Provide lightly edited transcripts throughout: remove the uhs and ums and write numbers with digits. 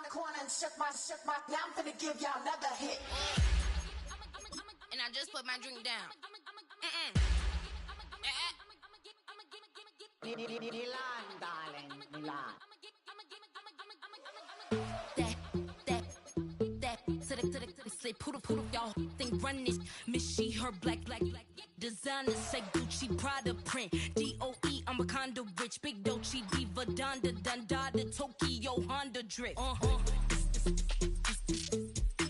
corner and shook my, now I'm finna give y'all another hit. And I just put my drink down. Milan, darling, Milan. Say poodle, y'all think run this. Miss she, her black. Designer say Gucci, Prada print. DOE, I'm a condo rich. Big Dolce, Diva, Donda, Tokyo, Honda drip.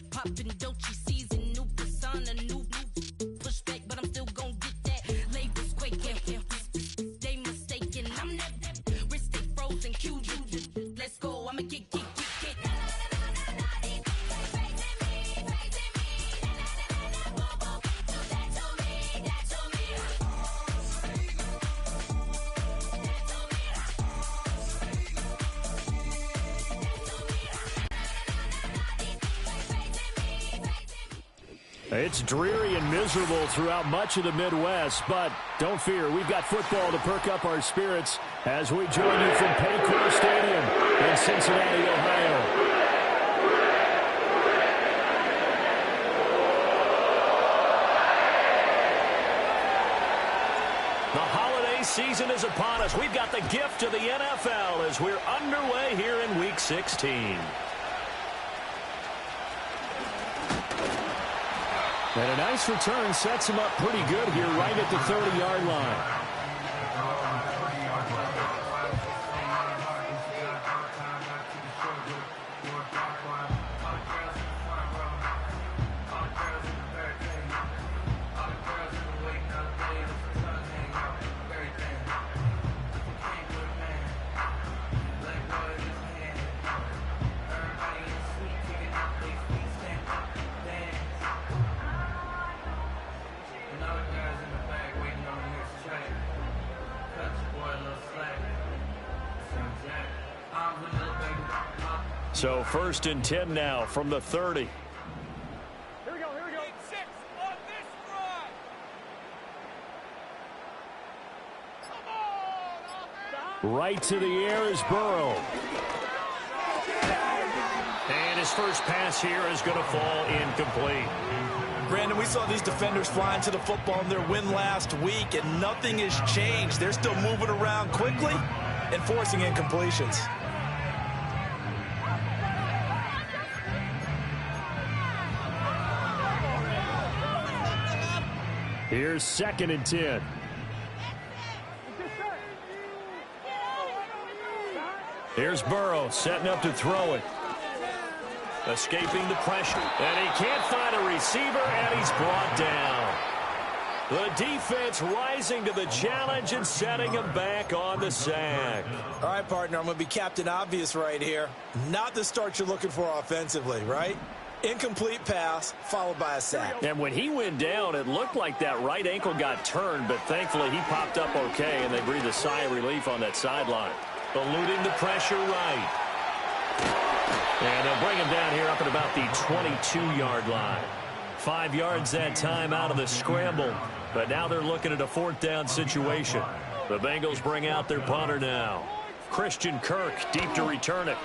Poppin' Dolce season, new persona, new pushback, but I'm still gon' get that. Labels quaking, they mistaken. I'm that wrist stay frozen, Q. Let's go, I'ma get. It's dreary and miserable throughout much of the Midwest, but don't fear, we've got football to perk up our spirits as we join you from Paycor Stadium in Cincinnati, Ohio. The holiday season is upon us. We've got the gift of the NFL as we're underway here in Week 16. And a nice return sets him up pretty good here right at the 30-yard line. So 1st and 10 now from the 30. Here we go. 6 on this drive. Come on, right to the air is Burrow. And his first pass here is going to fall incomplete. Brandon, we saw these defenders flying to the football in their win last week, and nothing has changed. They're still moving around quickly and forcing incompletions. Here's 2nd and 10. Here's Burrow setting up to throw it. Escaping the pressure. And he can't find a receiver, and he's brought down. The defense rising to the challenge and setting him back on the sack. All right, partner, I'm going to be Captain Obvious right here. Not the start you're looking for offensively, right? Incomplete pass, followed by a sack. And when he went down, it looked like that right ankle got turned, but thankfully he popped up okay, and they breathed a sigh of relief on that sideline. Eluding the pressure right. And they'll bring him down here up at about the 22-yard line. 5 yards that time out of the scramble, but now they're looking at a 4th down situation. The Bengals bring out their punter now. Christian Kirk deep to return it.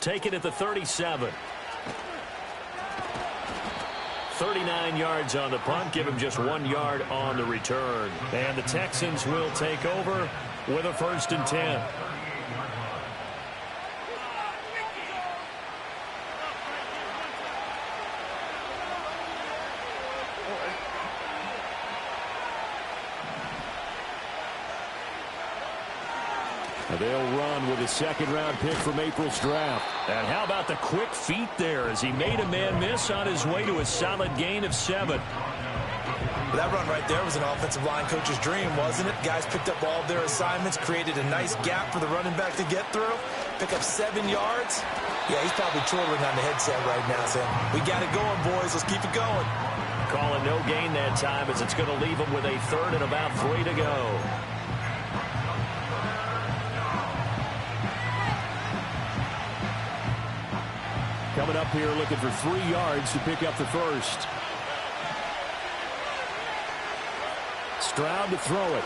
Take it at the 37. 39 yards on the punt. Give him just 1 yard on the return. And the Texans will take over with a 1st and 10. They'll run with a 2nd-round pick from April's draft. And how about the quick feet there as he made a man miss on his way to a solid gain of 7. That run right there was an offensive line coach's dream, wasn't it? Guys picked up all of their assignments, created a nice gap for the running back to get through, pick up 7 yards. Yeah, he's probably chortling on the headset right now saying, we got it going, boys. Let's keep it going. Calling no gain that time as it's going to leave him with a 3rd and about 3 to go. Coming up here looking for 3 yards to pick up the 1st. Stroud to throw it.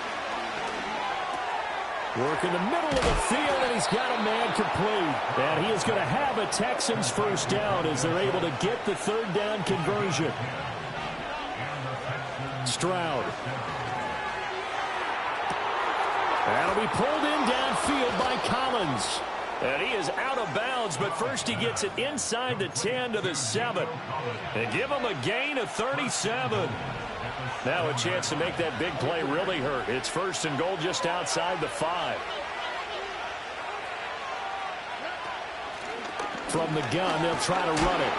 Work in the middle of the field, and he's got a man complete. And he is going to have a Texans first down as they're able to get the third down conversion. Stroud. That'll be pulled in downfield by Collins. And he is out of bounds, but first he gets it inside the 10 to the 7. And give him a gain of 37. Now a chance to make that big play really hurt. It's first and goal just outside the 5. From the gun, they'll try to run it.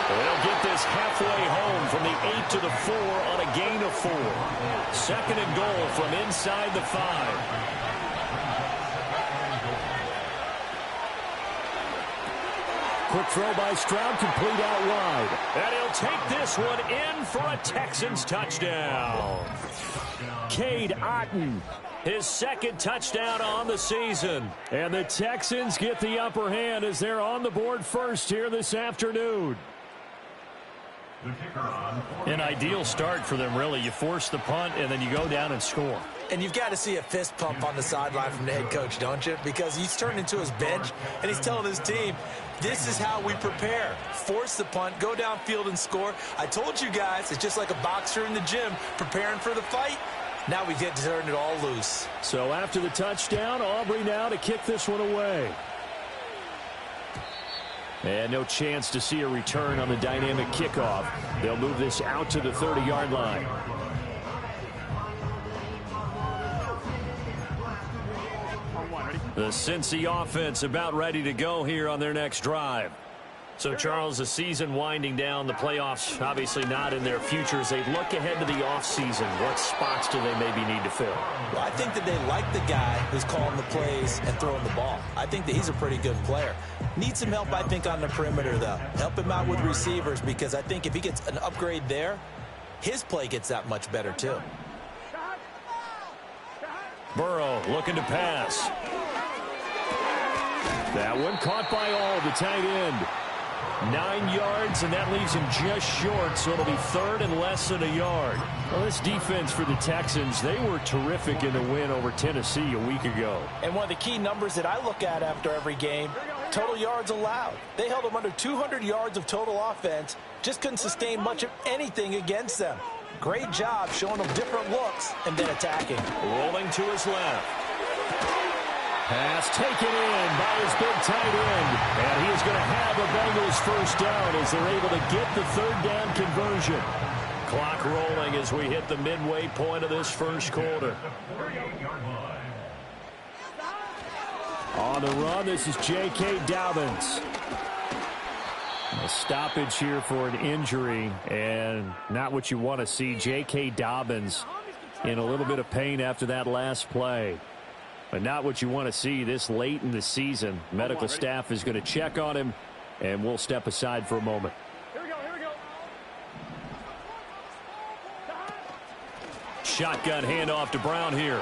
They'll get this halfway home from the 8 to the 4 on a gain of 4. Second and goal from inside the 5. Quick throw by Stroud, complete out wide. And he'll take this one in for a Texans touchdown. Cade Otton, his second touchdown on the season. And the Texans get the upper hand as they're on the board first here this afternoon. An ideal start for them, really. You force the punt, and then you go down and score. And you've got to see a fist pump on the sideline from the head coach, don't you? Because he's turned into his bench, and he's telling his team, this is how we prepare. Force the punt, go downfield and score. I told you guys, it's just like a boxer in the gym preparing for the fight. Now we get to turn it all loose. So after the touchdown, Aubrey now to kick this one away. And no chance to see a return on the dynamic kickoff. They'll move this out to the 30-yard line. The Cincy offense about ready to go here on their next drive. So, Charles, the season winding down, the playoffs obviously not in their future. As they look ahead to the offseason, what spots do they maybe need to fill? Well, I think that they like the guy who's calling the plays and throwing the ball. I think that he's a pretty good player. Needs some help, I think, on the perimeter, though. Help him out with receivers, because I think if he gets an upgrade there, his play gets that much better, too. Burrow looking to pass. That one caught by all, the tight end. 9 yards, and that leaves him just short, so it'll be third and less than a yard. Well, this defense for the Texans, they were terrific in the win over Tennessee a week ago. And one of the key numbers that I look at after every game, total yards allowed. They held them under 200 yards of total offense, just couldn't sustain much of anything against them. Great job showing them different looks and then attacking. Rolling to his left. Pass taken in by his big tight end. And he is going to have the Bengals first down as they're able to get the third down conversion. Clock rolling as we hit the midway point of this first quarter. On the run, this is J.K. Dobbins. A stoppage here for an injury, and not what you want to see. J.K. Dobbins in a little bit of pain after that last play. But not what you want to see this late in the season. Medical staff is going to check on him, and we'll step aside for a moment. Here we go. Shotgun handoff to Brown here.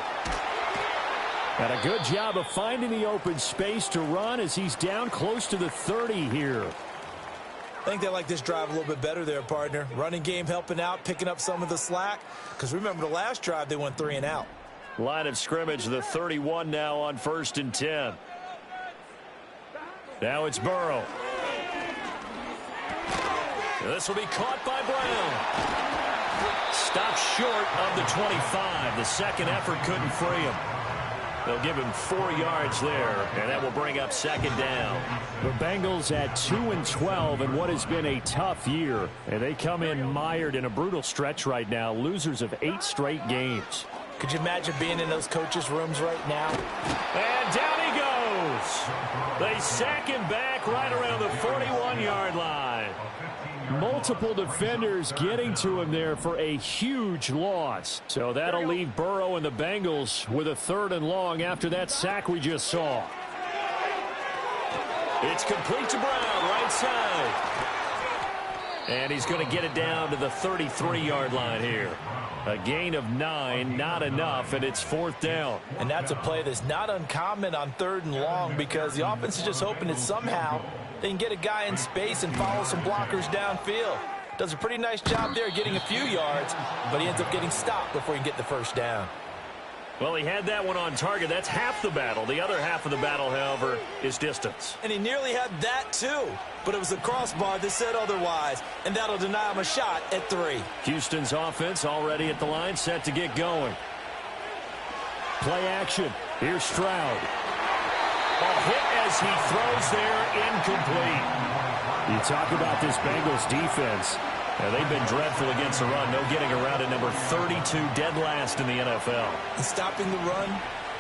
And a good job of finding the open space to run as he's down close to the 30 here. I think they like this drive a little bit better there, partner. Running game helping out, picking up some of the slack. Because remember, the last drive, they went 3 and out. Line of scrimmage, the 31 now on 1st and 10. Now it's Burrow. This will be caught by Brown. Stopped short of the 25. The second effort couldn't free him. They'll give him 4 yards there, and that will bring up second down. The Bengals at 2-12 in what has been a tough year. And they come in mired in a brutal stretch right now, losers of 8 straight games. Could you imagine being in those coaches' rooms right now? And down he goes. They sack him back right around the 41-yard line. Multiple defenders getting to him there for a huge loss. So that'll leave Burrow and the Bengals with a 3rd and long after that sack we just saw. It's complete to Brown, right side. And he's going to get it down to the 33-yard line here. A gain of 9, not enough, and it's 4th down. And that's a play that's not uncommon on 3rd and long, because the offense is just hoping that somehow they can get a guy in space and follow some blockers downfield. Does a pretty nice job there getting a few yards, but he ends up getting stopped before he can get the first down. Well, he had that one on target. That's half the battle. The other half of the battle, however, is distance. And he nearly had that, too. But it was the crossbar that said otherwise, and that'll deny him a shot at 3. Houston's offense already at the line, set to get going. Play action. Here's Stroud. A hit as he throws there, incomplete. You talk about this Bengals defense. Now, they've been dreadful against the run. No getting around at number 32, dead last in the NFL. And stopping the run,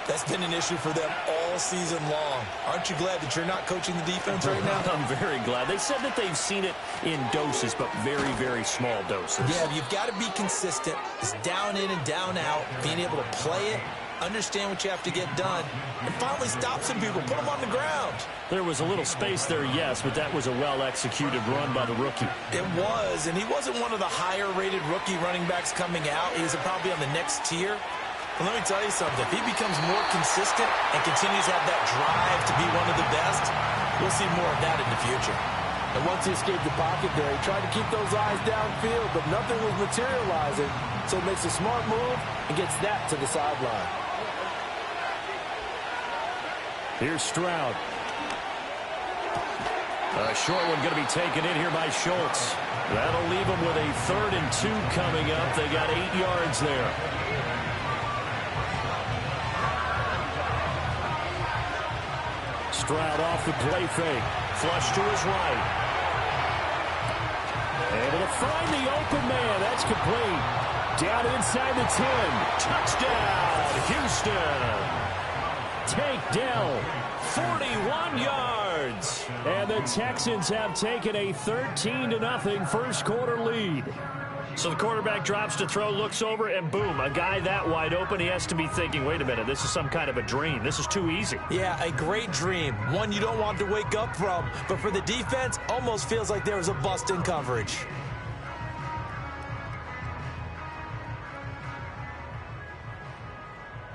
that's been an issue for them all season long. Aren't you glad that you're not coaching the defense right now? I'm very glad. They said that they've seen it in doses, but very, very small doses. Yeah, you've got to be consistent. It's down in and down out, being able to play it, understand what you have to get done, and finally stop some people, put them on the ground. There was a little space there, yes, but that was a well-executed run by the rookie. It was, and he wasn't one of the higher-rated rookie running backs coming out. He's probably on the next tier. But let me tell you something. If he becomes more consistent and continues to have that drive to be one of the best, we'll see more of that in the future. And once he escaped the pocket there, he tried to keep those eyes downfield, but nothing was materializing. So makes a smart move and gets that to the sideline. Here's Stroud. A short one going to be taken in here by Schultz. That'll leave them with a 3rd and 2 coming up. They got 8 yards there. Stroud off the play fake. Flush to his right. Able to find the open man. That's complete. Down inside the 10. Touchdown, Houston. Takedown, 41 yards. And the Texans have taken a 13-0 first quarter lead. So the quarterback drops to throw, looks over, and boom, a guy that wide open, he has to be thinking, wait a minute, this is some kind of a dream. This is too easy. Yeah, a great dream. One you don't want to wake up from. But for the defense, almost feels like there was a bust in coverage.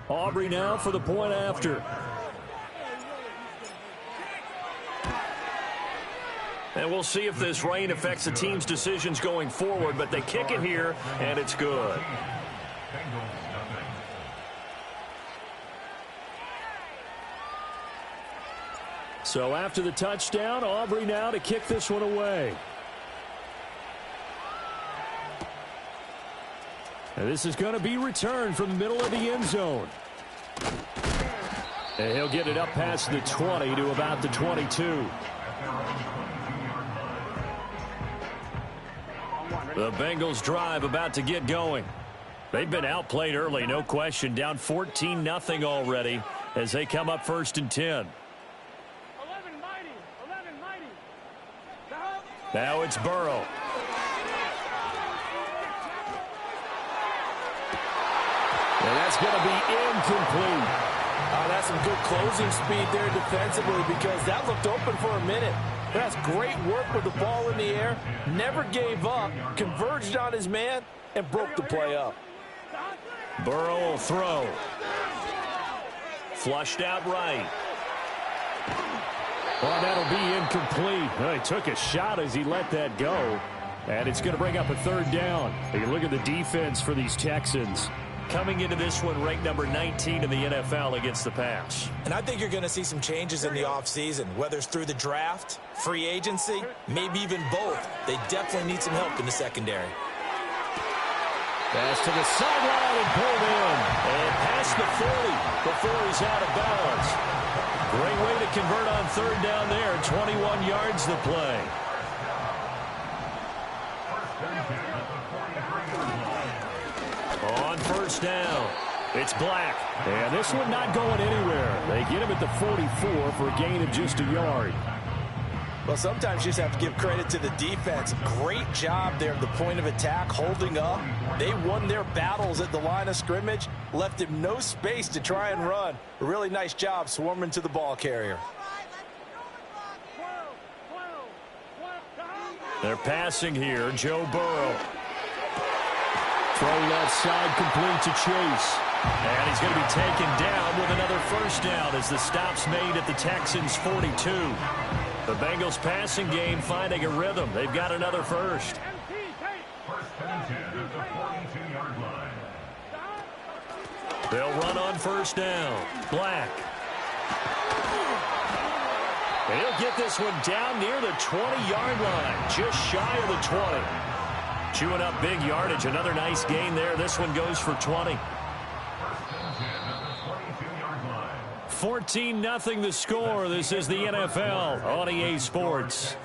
Aubrey now for the point after. And we'll see if this rain affects the team's decisions going forward, but they kick it here, and it's good. So after the touchdown, Aubrey now to kick this one away. And this is going to be returned from the middle of the end zone. And he'll get it up past the 20 to about the 22. The Bengals drive about to get going. They've been outplayed early, no question. Down 14-0 already as they come up 1st and 10. Now it's Burrow. And that's going to be incomplete. That's some good closing speed there defensively because that looked open for a minute. That's great work with the ball in the air. Never gave up, converged on his man, and broke the play up. Burrow will throw. Flushed out right. Well, that'll be incomplete. Well, he took a shot as he let that go. And it's going to bring up a 3rd down. You look at the defense for these Texans. Coming into this one, ranked number 19 in the NFL against the pass. And I think you're going to see some changes in the offseason, whether it's through the draft, free agency, maybe even both. They definitely need some help in the secondary. Pass to the sideline and pulled in. And past the 40 before he's out of bounds. Great way to convert on 3rd down there. 21 yards to play. On 1st down, it's Black. And this one not going anywhere. They get him at the 44 for a gain of just a yard. Well, sometimes you just have to give credit to the defense. Great job there at the point of attack, holding up. They won their battles at the line of scrimmage, left him no space to try and run. A really nice job swarming to the ball carrier. They're passing here. Joe Burrow. Throw left side complete to Chase. And he's going to be taken down with another 1st down as the stop's made at the Texans' 42. The Bengals passing game finding a rhythm. They've got another 1st. They'll run on on first down. Black. And he'll get this one down near the 20-yard line, just shy of the 20. Chewing up big yardage. Another nice gain there. This one goes for 20. 14-0 the score. This is the NFL on EA Sports.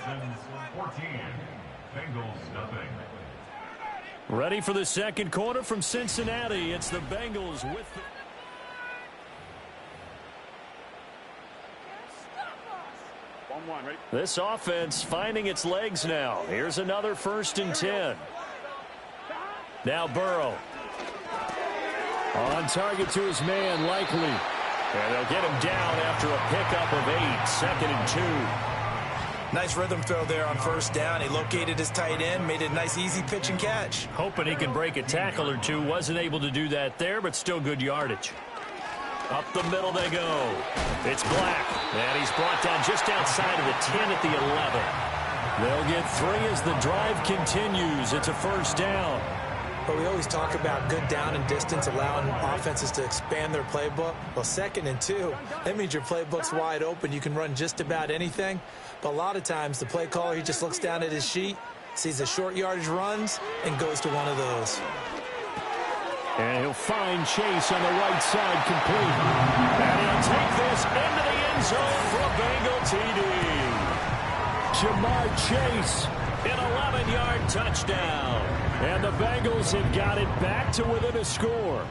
Ready for the second quarter from Cincinnati. It's the Bengals with the... This offense finding its legs now. Here's another 1st and 10. Now Burrow. On target to his man, Likely. And they'll get him down after a pickup of 8. 2nd and 2. Nice rhythm throw there on first down. He located his tight end, made it a nice easy pitch and catch. Hoping he can break a tackle or two. Wasn't able to do that there, but still good yardage. Up the middle they go. It's Black. And he's brought down just outside of the 10 at the 11. They'll get 3 as the drive continues. It's a 1st down. But we always talk about good down and distance, allowing offenses to expand their playbook. Well, 2nd and 2, that means your playbook's wide open. You can run just about anything. But a lot of times, the play caller, he just looks down at his sheet, sees the short yardage runs, and goes to one of those. And he'll find Chase on the right side, complete. And he'll take this into the end zone for a Bengal TD. Jamar Chase, an 11-yard touchdown. And the Bengals have got it back to within a score.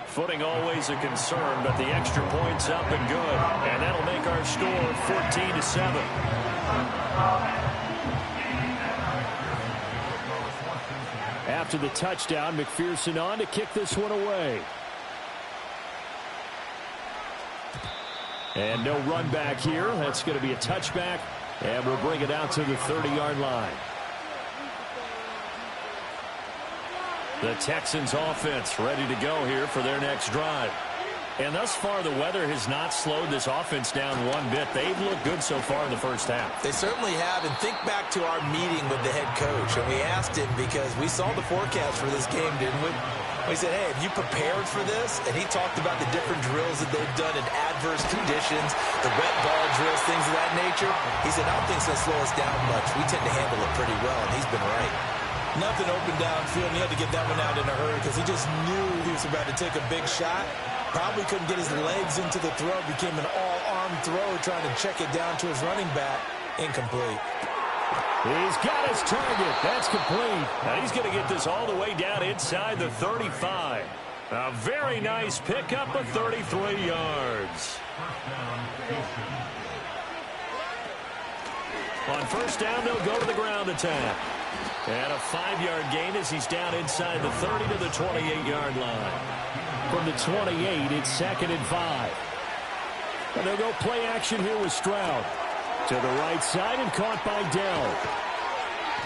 Footing always a concern, but the extra point's up and good. And that'll make our score 14-7. After the touchdown, McPherson on to kick this one away. And no run back here. That's going to be a touchback. And we'll bring it out to the 30-yard line. The Texans offense ready to go here for their next drive. And thus far, the weather has not slowed this offense down one bit. They've looked good so far in the first half. They certainly have. And think back to our meeting with the head coach. And we asked him because we saw the forecast for this game, didn't we? We said, hey, have you prepared for this? And he talked about the different drills that they've done in adverse conditions, the wet ball drills, things of that nature. He said, I don't think it's going to slow us down much. We tend to handle it pretty well, and he's been right. Nothing open downfield, and he had to get that one out in a hurry because he just knew he was about to take a big shot. Probably couldn't get his legs into the throw. Became an all-arm throw, trying to check it down to his running back. Incomplete. He's got his target. That's complete. Now he's going to get this all the way down inside the 35. A very nice pickup of 33 yards. On first down, they'll go to the ground attack. And a 5-yard gain as he's down inside the 30 to the 28-yard line. From the 28, it's 2nd and 5. And they'll go play action here with Stroud. To the right side and caught by Dell.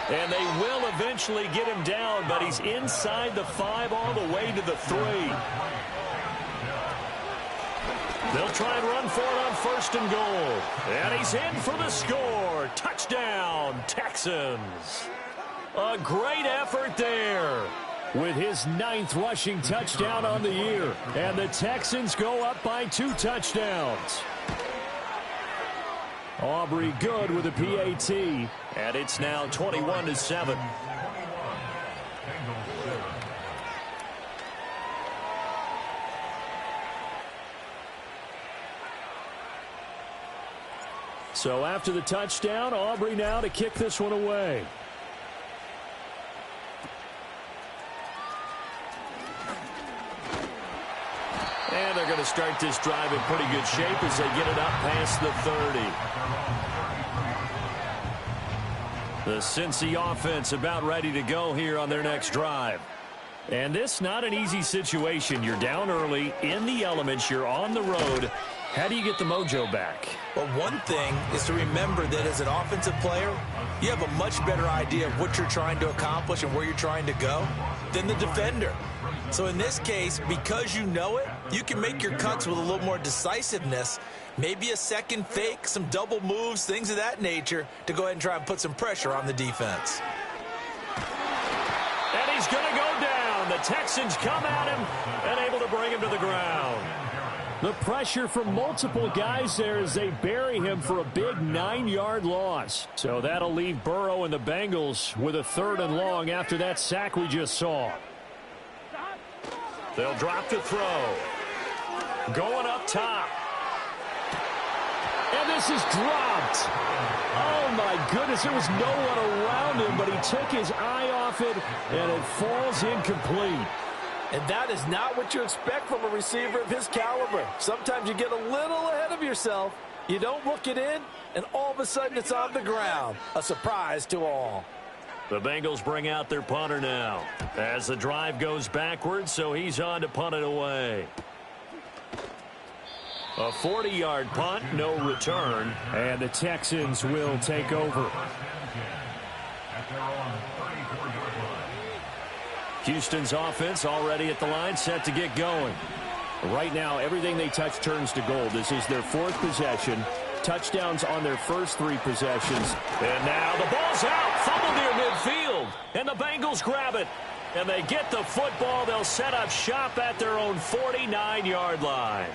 And they will eventually get him down, but he's inside the 5 all the way to the 3. They'll try and run for it on 1st and goal. And he's in for the score. Touchdown, Texans. A great effort there with his 9th rushing touchdown on the year. And the Texans go up by 2 touchdowns. Aubrey good with a PAT. And it's now 21-7. So after the touchdown, Aubrey now to kick this one away. And they're going to start this drive in pretty good shape as they get it up past the 30. The Cincy offense about ready to go here on their next drive. And this not an easy situation. You're down early, in the elements, you're on the road. How do you get the mojo back? Well, one thing is to remember that as an offensive player, you have a much better idea of what you're trying to accomplish and where you're trying to go than the defender. So in this case, because you know it, you can make your cuts with a little more decisiveness, maybe a second fake, some double moves, things of that nature, to go ahead and try and put some pressure on the defense. And he's going to go down. The Texans come at him and able to bring him to the ground. The pressure from multiple guys there as they bury him for a big 9-yard loss. So that'll leave Burrow and the Bengals with a 3rd and long after that sack we just saw. They'll drop to throw. Going up top. And this is dropped. Oh, my goodness. There was no one around him, but he took his eye off it, and it falls incomplete. And that is not what you expect from a receiver of his caliber. Sometimes you get a little ahead of yourself. You don't look it in, and all of a sudden it's on the ground. A surprise to all. The Bengals bring out their punter now as the drive goes backwards, so he's on to punt it away. A 40-yard punt, no return, and the Texans will take over. Houston's offense already at the line, set to get going. Right now, everything they touch turns to gold. This is their 4th possession. Touchdowns on their first 3 possessions. And now the ball's out. Fumble near midfield. And the Bengals grab it. And they get the football. They'll set up shop at their own 49-yard line.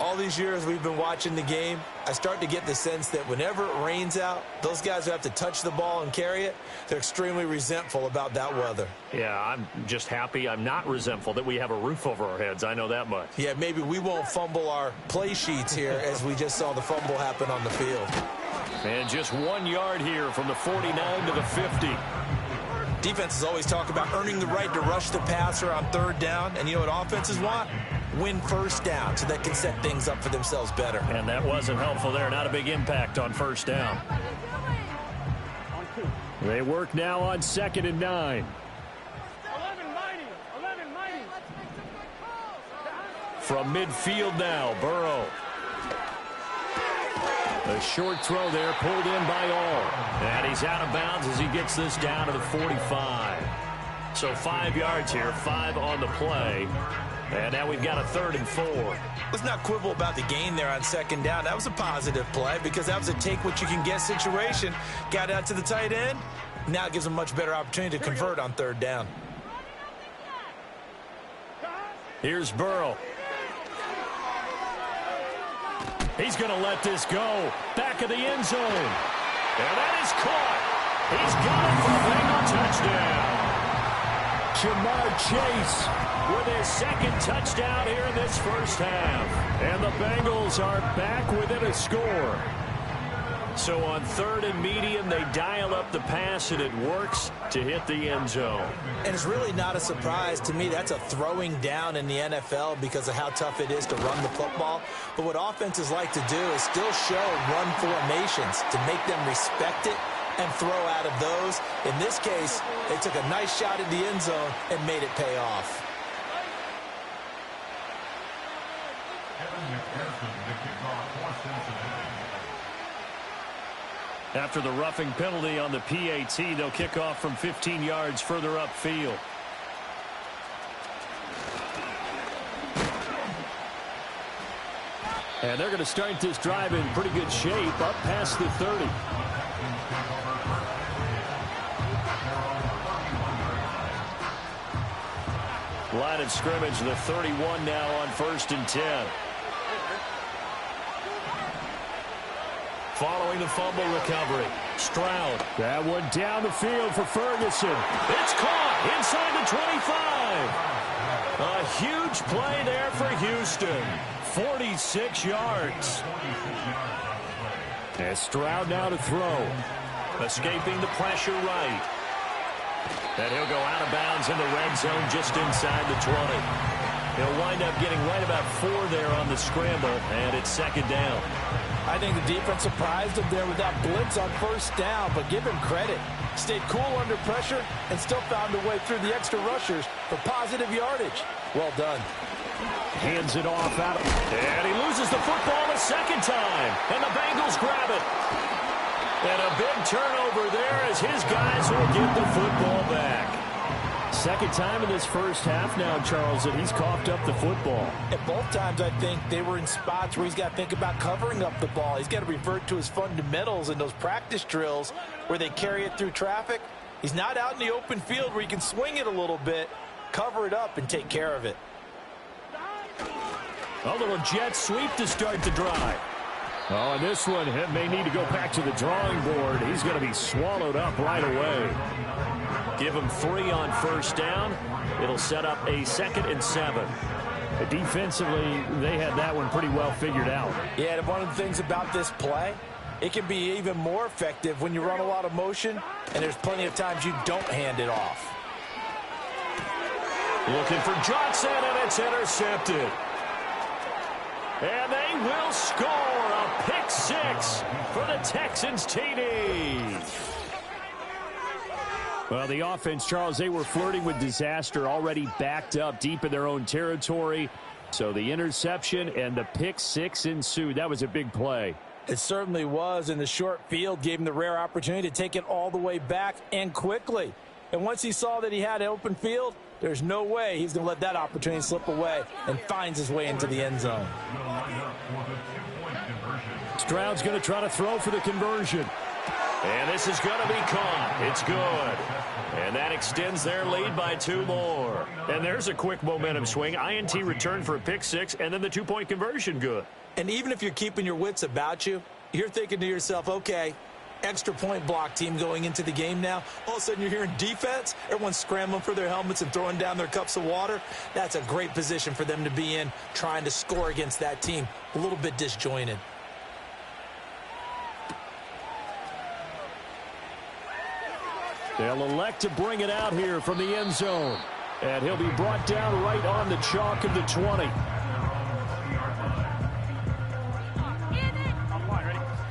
All these years we've been watching the game, I start to get the sense that whenever it rains out, those guys who have to touch the ball and carry it, they're extremely resentful about that weather. Yeah, I'm just happy I'm not resentful that we have a roof over our heads. I know that much. Yeah, maybe we won't fumble our play sheets here as we just saw the fumble happen on the field. And just 1 yard here from the 49 to the 50. Defenses always talk about earning the right to rush the passer on 3rd down, and you know what offenses want? Win 1st down so they can set things up for themselves better. And that wasn't helpful there. Not a big impact on 1st down. They work now on 2nd and 9. 11 mighty. From midfield now, Burrow. A short throw there, pulled in by all. And he's out of bounds as he gets this down to the 45. So 5 yards here, 5 on the play. And now we've got a 3rd and 4. Let's not quibble about the gain there on 2nd down. That was a positive play because that was a take-what-you-can-get situation. Got out to the tight end. Now it gives them a much better opportunity to convert on 3rd down. Here's Burrow. He's going to let this go. Back of the end zone. And that is caught. He's got it for a Bengal touchdown. Jamar Chase with his 2nd touchdown here in this 1st half. And the Bengals are back within a score. So on 3rd and medium, they dial up the pass, and it works to hit the end zone. And it's really not a surprise to me. That's a throwing down in the NFL because of how tough it is to run the football. But what offenses like to do is still show run formations to make them respect it and throw out of those. In this case, they took a nice shot at the end zone and made it pay off. After the roughing penalty on the PAT, they'll kick off from 15 yards further upfield. And they're going to start this drive in pretty good shape, up past the 30. Line of scrimmage, the 31 now on 1st and 10. Following the fumble recovery, Stroud. That one down the field for Ferguson. It's caught inside the 25. A huge play there for Houston. 46 yards. And Stroud now to throw. Escaping the pressure right. And he'll go out of bounds in the red zone just inside the 20. He'll wind up getting right about 4 there on the scramble, and it's 2nd down. I think the defense surprised him there with that blitz on 1st down, but give him credit. Stayed cool under pressure and still found a way through the extra rushers for positive yardage. Well done. Hands it off out of, and he loses the football a 2nd time, and the Bengals grab it. And a big turnover there as his guys will get the football back. 2nd time in this 1st half now, Charles, that he's coughed up the football. And both times, I think, they were in spots where he's got to think about covering up the ball. He's got to revert to his fundamentals in those practice drills where they carry it through traffic. He's not out in the open field where he can swing it a little bit. Cover it up and take care of it. A little jet sweep to start the drive. Oh, and this one may need to go back to the drawing board. He's going to be swallowed up right away. Give him 3 on first down. It'll set up a 2nd and 7. Defensively, they had that one pretty well figured out. Yeah, and one of the things about this play, it can be even more effective when you run a lot of motion, and there's plenty of times you don't hand it off. Looking for Johnson, and it's intercepted. And they will score a pick 6 for the Texans TD. Well, the offense, Charles, they were flirting with disaster, already backed up deep in their own territory. So the interception and the pick 6 ensued. That was a big play. It certainly was, and the short field gave him the rare opportunity to take it all the way back and quickly. And once he saw that he had an open field, there's no way he's going to let that opportunity slip away, and finds his way into the end zone. Stroud's going to try to throw for the conversion. And this is going to be caught. It's good. And that extends their lead by 2 more. And there's a quick momentum swing. INT return for a pick 6, and then the 2-point conversion good. And even if you're keeping your wits about you, you're thinking to yourself, okay, extra point block team going into the game now. All of a sudden you're hearing defense. Everyone's scrambling for their helmets and throwing down their cups of water. That's a great position for them to be in, trying to score against that team. A little bit disjointed. They'll elect to bring it out here from the end zone. And he'll be brought down right on the chalk of the 20.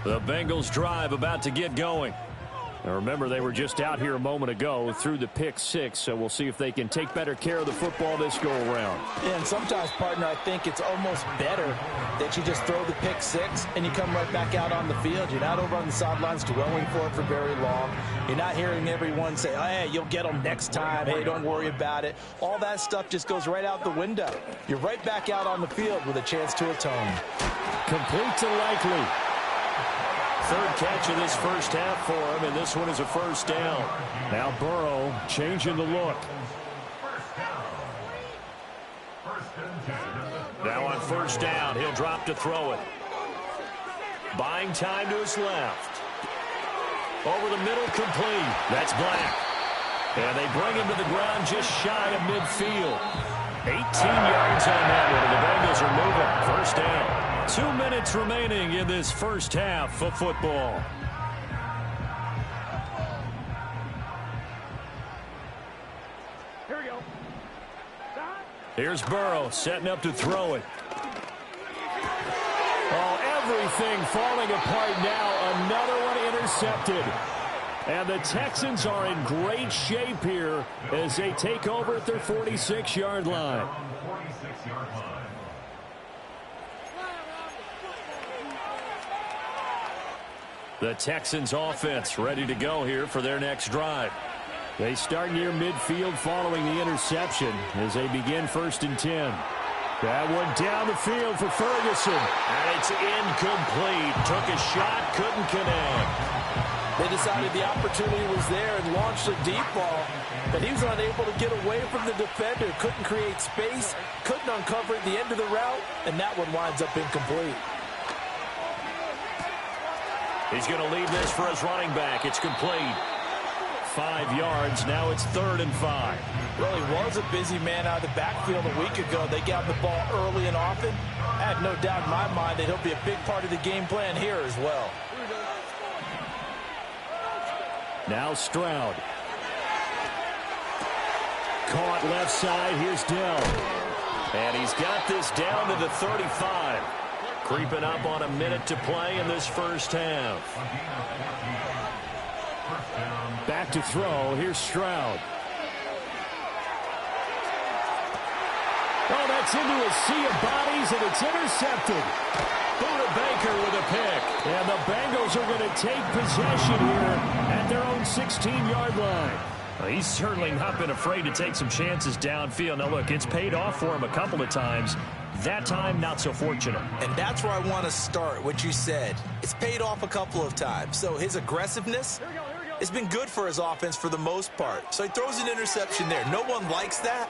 The Bengals drive about to get going. Now remember, they were just out here a moment ago through the pick 6, so we'll see if they can take better care of the football this go-around. Yeah, and sometimes, partner, I think it's almost better that you just throw the pick 6 and you come right back out on the field. You're not over on the sidelines dwelling for it for very long. You're not hearing everyone say, oh, hey, you'll get them next time. Hey, don't worry about it. All that stuff just goes right out the window. You're right back out on the field with a chance to atone. Complete to Likely. 3rd catch of this first half for him, and this one is a first down. Now Burrow changing the look. Now on first down, he'll drop to throw it. Buying time to his left. Over the middle, complete. That's Black. And they bring him to the ground just shy of midfield. 18 yards on that one, and the Bengals are moving. First down. 2 minutes remaining in this first half of football. Here we go. Here's Burrow setting up to throw it. Oh, everything falling apart now. Another one intercepted. And the Texans are in great shape here as they take over at their 46-yard line. The Texans offense ready to go here for their next drive. They start near midfield following the interception as they begin 1st and 10. That one down the field for Ferguson. And it's incomplete. Took a shot, couldn't connect. They decided the opportunity was there and launched a deep ball, but he was unable to get away from the defender. Couldn't create space, couldn't uncover at the end of the route, and that one winds up incomplete. He's going to leave this for his running back. It's complete. 5 yards. Now it's 3rd and 5. Well, he was a busy man out of the backfield a week ago. They got the ball early and often. I have no doubt in my mind that he'll be a big part of the game plan here as well. Now Stroud. Caught left side. Here's Dell. And he's got this down to the 35. Creeping up on a minute to play in this first half. Back to throw. Here's Stroud. Oh, that's into a sea of bodies, and it's intercepted. Buda Baker with a pick. And the Bengals are going to take possession here at their own 16-yard line. Well, he's certainly not been afraid to take some chances downfield. Now, look, it's paid off for him a couple of times. That time, not so fortunate. And that's where I want to start, what you said. It's paid off a couple of times. So his aggressiveness, It's been good for his offense for the most part. So he throws an interception there. No one likes that,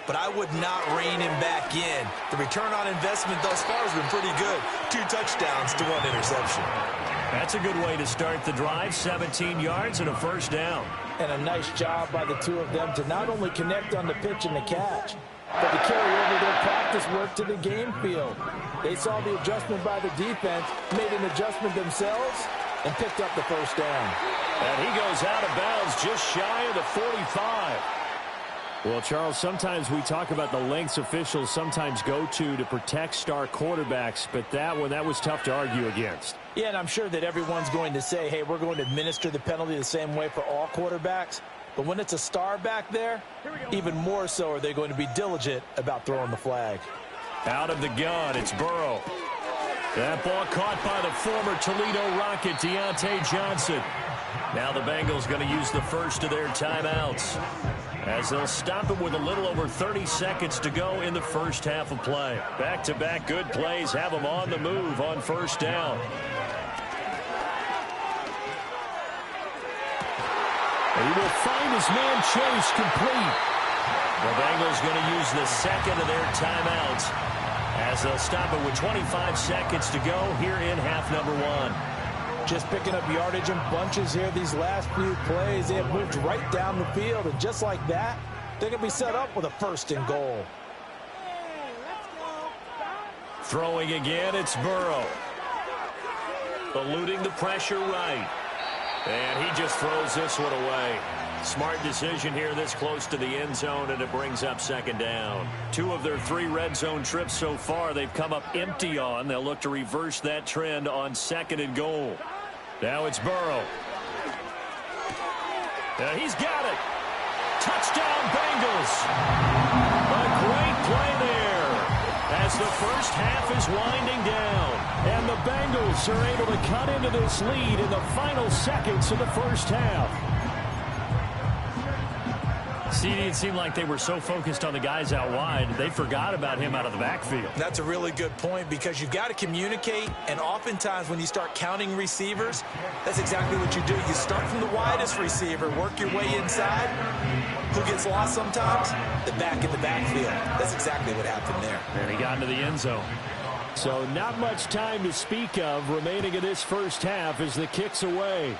but I would not rein him back in. The return on investment thus far has been pretty good. 2 touchdowns to 1 interception. That's a good way to start the drive. 17 yards and a first down. And a nice job by the two of them to not only connect on the pitch and the catch, but to carry over their practice work to the game field. They saw the adjustment by the defense, made an adjustment themselves, and picked up the first down. And he goes out of bounds just shy of the 45. Well, Charles, sometimes we talk about the lengths officials sometimes go to protect star quarterbacks, but that was tough to argue against. Yeah, and I'm sure that everyone's going to say, hey, we're going to administer the penalty the same way for all quarterbacks. But when it's a star back there, even more so are they going to be diligent about throwing the flag. Out of the gun, it's Burrow. That ball caught by the former Toledo Rocket, Deontay Johnson. Now the Bengals going to use the first of their timeouts, as they'll stop him with a little over 30 seconds to go in the first half of play. Back-to-back good plays have him on the move on first down. He will find his man Chase complete. The Bengals going to use the second of their timeouts, as they'll stop it with 25 seconds to go here in half number 1. Just picking up yardage in bunches here these last few plays. They have moved right down the field, and just like that, they're going to be set up with a first and goal. Throwing again, it's Burrow. Eluding the pressure right. And he just throws this one away. Smart decision here this close to the end zone, and it brings up second down. 2 of their 3 red zone trips so far they've come up empty on. They'll look to reverse that trend on second and goal. Now it's Burrow. He's got it. Touchdown, Bengals. A great play there as the first half is winding down. And the Bengals are able to cut into this lead in the final seconds of the first half. See, it seemed like they were so focused on the guys out wide, they forgot about him out of the backfield. That's a really good point, because you've got to communicate, and oftentimes when you start counting receivers, that's exactly what you do. You start from the widest receiver, work your way inside. Who gets lost sometimes? The back in the backfield. That's exactly what happened there. And he got into the end zone. So not much time to speak of remaining in this first half as the kick's away.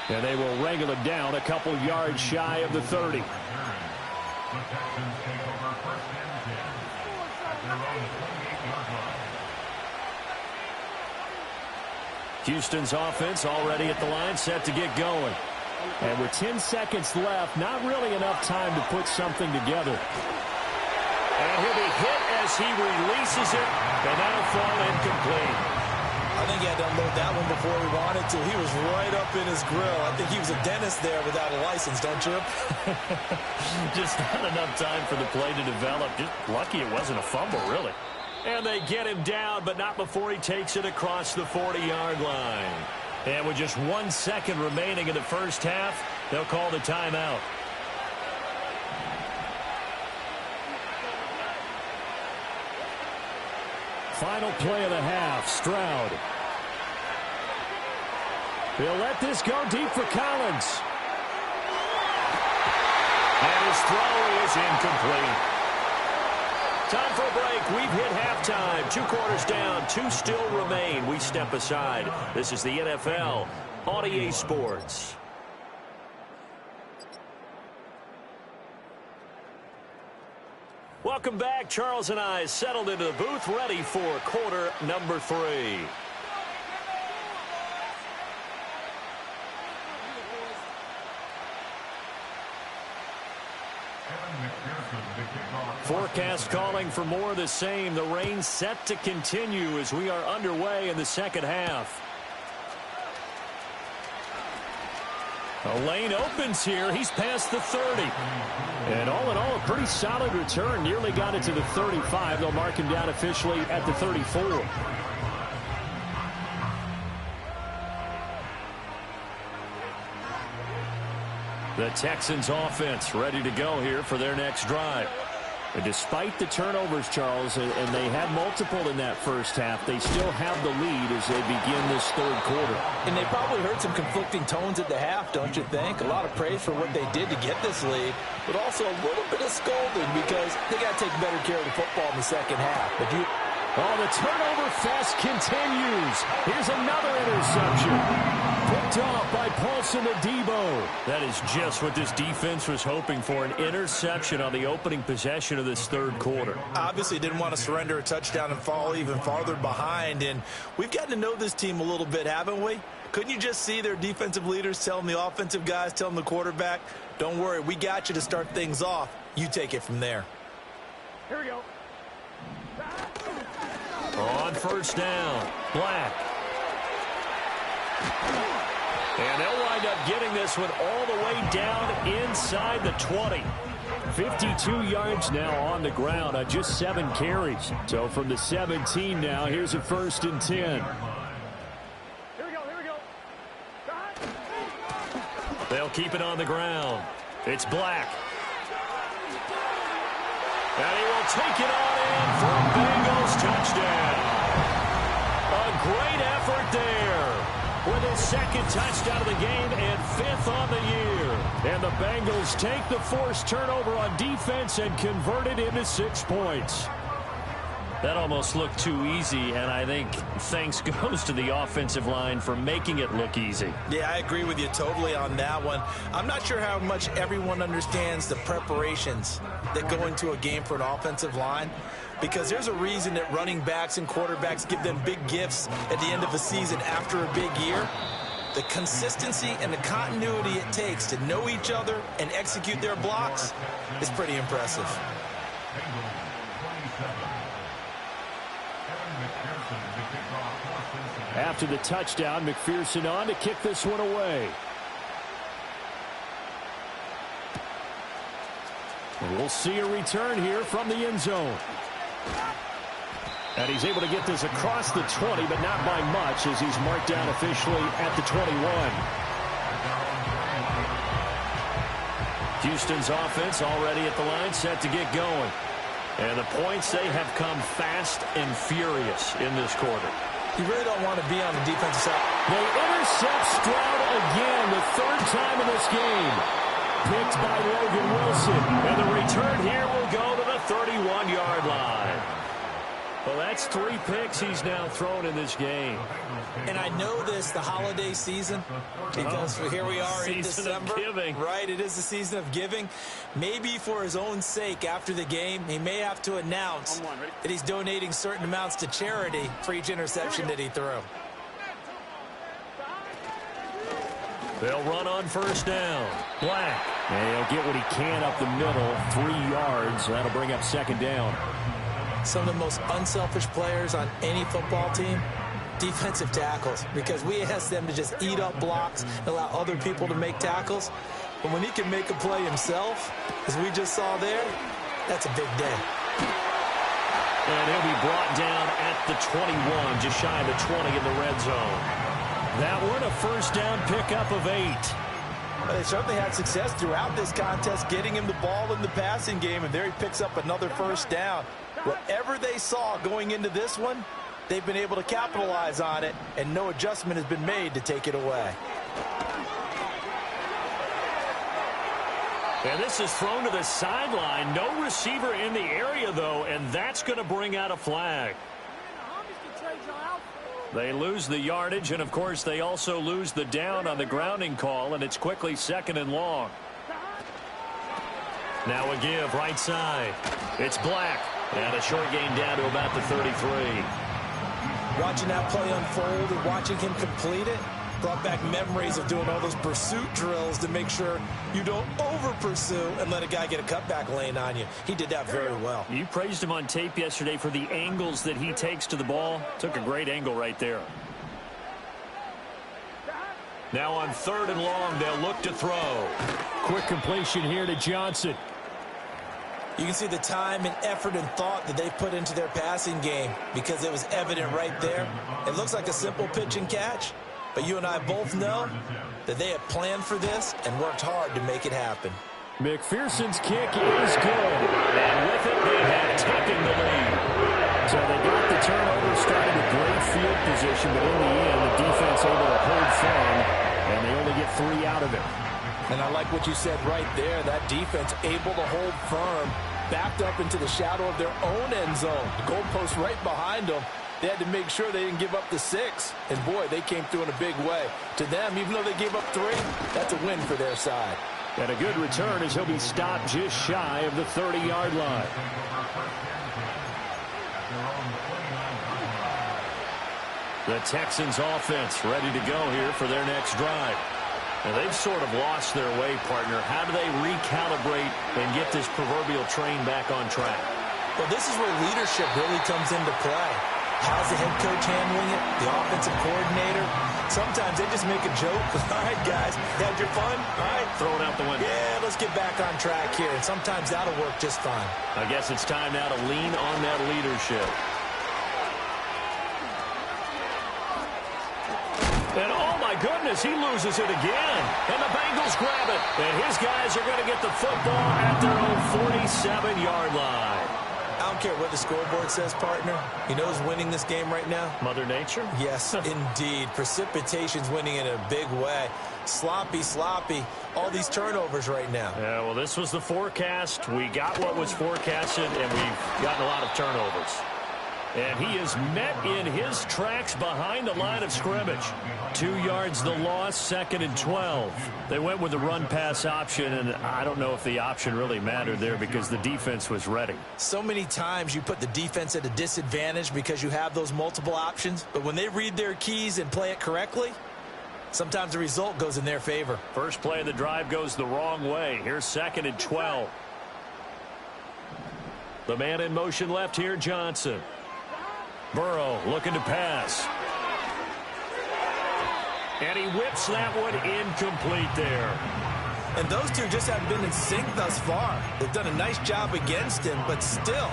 And they will wrangle it down a couple yards shy of the 30. Houston's offense already at the line, set to get going. And with 10 seconds left, not really enough time to put something together. And he'll be hit as he releases it, and that'll fall incomplete. I think he had to unload that one before he wanted to. He was right up in his grill. I think he was a dentist there without a license, don't you? Just not enough time for the play to develop. Just lucky it wasn't a fumble, really. And they get him down, but not before he takes it across the 40-yard line. And with just 1 second remaining in the first half, they'll call the timeout. Final play of the half, Stroud. He'll let this go deep for Collins. And his throw is incomplete. Time for a break. We've hit halftime. 2 quarters down, 2 still remain. We step aside. This is the NFL on EA Sports. Welcome back. Charles and I settled into the booth, ready for quarter number 3. Forecast calling for more of the same. The rain set to continue as we are underway in the second half. A lane opens here. He's past the 30. And all in all, a pretty solid return. Nearly got it to the 35. They'll mark him down officially at the 34. The Texans offense ready to go here for their next drive. And despite the turnovers, Charles, and they had multiple in that first half, they still have the lead as they begin this third quarter. And they probably heard some conflicting tones at the half, don't you think? A lot of praise for what they did to get this lead, but also a little bit of scolding because they got to take better care of the football in the second half. But the turnover fest continues. Here's another interception. Picked off by Paulson Adebo. That is just what this defense was hoping for, an interception on the opening possession of this third quarter. Obviously didn't want to surrender a touchdown and fall even farther behind. And we've gotten to know this team a little bit, haven't we? Couldn't you just see their defensive leaders telling the offensive guys, telling the quarterback, don't worry, we got you to start things off. You take it from there. Here we go. On first down, Black. And they'll wind up getting this one all the way down inside the 20. 52 yards now on the ground on just 7 carries. So from the 17 now, here's a 1st and 10. Here we go, here we go. They'll keep it on the ground. It's Black. And he will take it on in for a Bengals touchdown. A great effort there with his 2nd touchdown of the game and 5th on the year. And the Bengals take the forced turnover on defense and convert it into 6 points. That almost looked too easy, and I think thanks goes to the offensive line for making it look easy. Yeah, I agree with you totally on that one. I'm not sure how much everyone understands the preparations that go into a game for an offensive line, because there's a reason that running backs and quarterbacks give them big gifts at the end of a season after a big year. The consistency and the continuity it takes to know each other and execute their blocks is pretty impressive. After the touchdown, McPherson on to kick this one away. And we'll see a return here from the end zone. And he's able to get this across the 20, but not by much as he's marked down officially at the 21. Houston's offense already at the line, set to get going. And the points, they have come fast and furious in this quarter. You really don't want to be on the defensive side. They intercept Stroud again, the 3rd time in this game. Picked by Logan Wilson. And the return here will go to the 31-yard line. Well, that's 3 picks he's now thrown in this game. And I know this, the holiday season, because here we are in December. Season of giving. Right, it is the season of giving. Maybe for his own sake after the game, he may have to announce that he's donating certain amounts to charity for each interception that he threw. They'll run on first down. Black. And he'll get what he can up the middle, 3 yards. That'll bring up 2nd down. Some of the most unselfish players on any football team, defensive tackles, because we ask them to just eat up blocks and allow other people to make tackles. But when he can make a play himself, as we just saw there, that's a big day. And he'll be brought down at the 21, just shy of the 20 in the red zone. That one, a first down pickup of 8. They certainly had success throughout this contest, getting him the ball in the passing game, and there he picks up another first down. Whatever they saw going into this one, they've been able to capitalize on it, and no adjustment has been made to take it away. And this is thrown to the sideline. No receiver in the area, though, and that's going to bring out a flag. They lose the yardage, and, of course, they also lose the down on the grounding call, and it's quickly 2nd and long. Now a give, right side. It's Black. And a short gain down to about the 33. Watching that play unfold and watching him complete it brought back memories of doing all those pursuit drills to make sure you don't over-pursue and let a guy get a cutback lane on you. He did that very well. You praised him on tape yesterday for the angles that he takes to the ball. Took a great angle right there. Now on 3rd and long, they'll look to throw. Quick completion here to Johnson. You can see the time and effort and thought that they put into their passing game because it was evident right there. It looks like a simple pitch and catch, but you and I both know that they have planned for this and worked hard to make it happen. McPherson's kick is good. And with it, taking the lead. So they got the turnover, started with great field position, but in the end, the defense able to hold firm, and they only get 3 out of it. And I like what you said right there. That defense able to hold firm, backed up into the shadow of their own end zone. The goalpost right behind them. They had to make sure they didn't give up the 6. And, boy, they came through in a big way. To them, even though they gave up 3, that's a win for their side. And a good return as he'll be stopped just shy of the 30-yard line. The Texans offense ready to go here for their next drive. And they've sort of lost their way, partner. How do they recalibrate and get this proverbial train back on track? Well, this is where leadership really comes into play. How's the head coach handling it? The offensive coordinator? Sometimes they just make a joke. All right, guys, you had your fun? All right. Throw it out the window. Yeah, let's get back on track here. And sometimes that'll work just fine. I guess it's time now to lean on that leadership. And oh my goodness, he loses it again. And the Bengals grab it. And his guys are going to get the football at their own 47-yard line. I don't care what the scoreboard says, partner. You know who's winning this game right now? Mother Nature? Yes, indeed. Precipitation's winning in a big way. Sloppy, sloppy. All these turnovers right now. Yeah, well, this was the forecast. We got what was forecasted, and we've gotten a lot of turnovers. And he is met in his tracks behind the line of scrimmage. 2 yards the loss, 2nd and 12. They went with the run-pass option, and I don't know if the option really mattered there because the defense was ready. So many times you put the defense at a disadvantage because you have those multiple options, but when they read their keys and play it correctly, sometimes the result goes in their favor. First play of the drive goes the wrong way. Here's 2nd and 12. The man in motion left here, Johnson. Burrow looking to pass. And he whips that one incomplete there. And those two just haven't been in sync thus far. They've done a nice job against him, but still,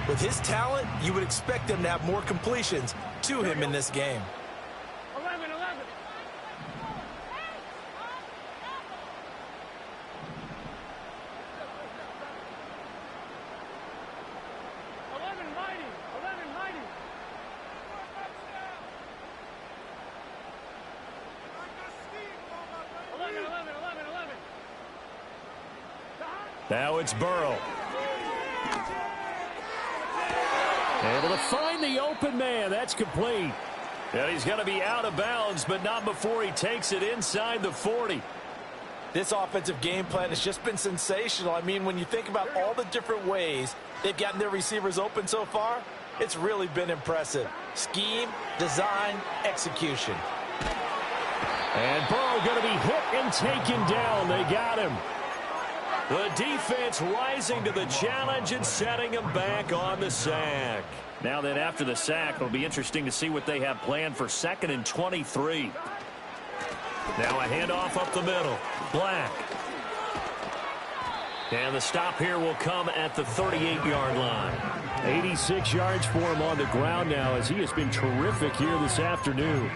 with his talent, you would expect him to have more completions to him in this game. 11. 11 mighty. 11 mighty. Now it's Burrow. Able to find the open man. That's complete. And he's going to be out of bounds, but not before he takes it inside the 40. This offensive game plan has just been sensational. I mean, when you think about all the different ways they've gotten their receivers open so far, it's really been impressive. Scheme, design, execution. And Burrow going to be hit and taken down. They got him. The defense rising to the challenge and setting him back on the sack. Now then, after the sack, it'll be interesting to see what they have planned for 2nd and 23. Now a handoff up the middle. Black. And the stop here will come at the 38-yard line. 86 yards for him on the ground now as he has been terrific here this afternoon.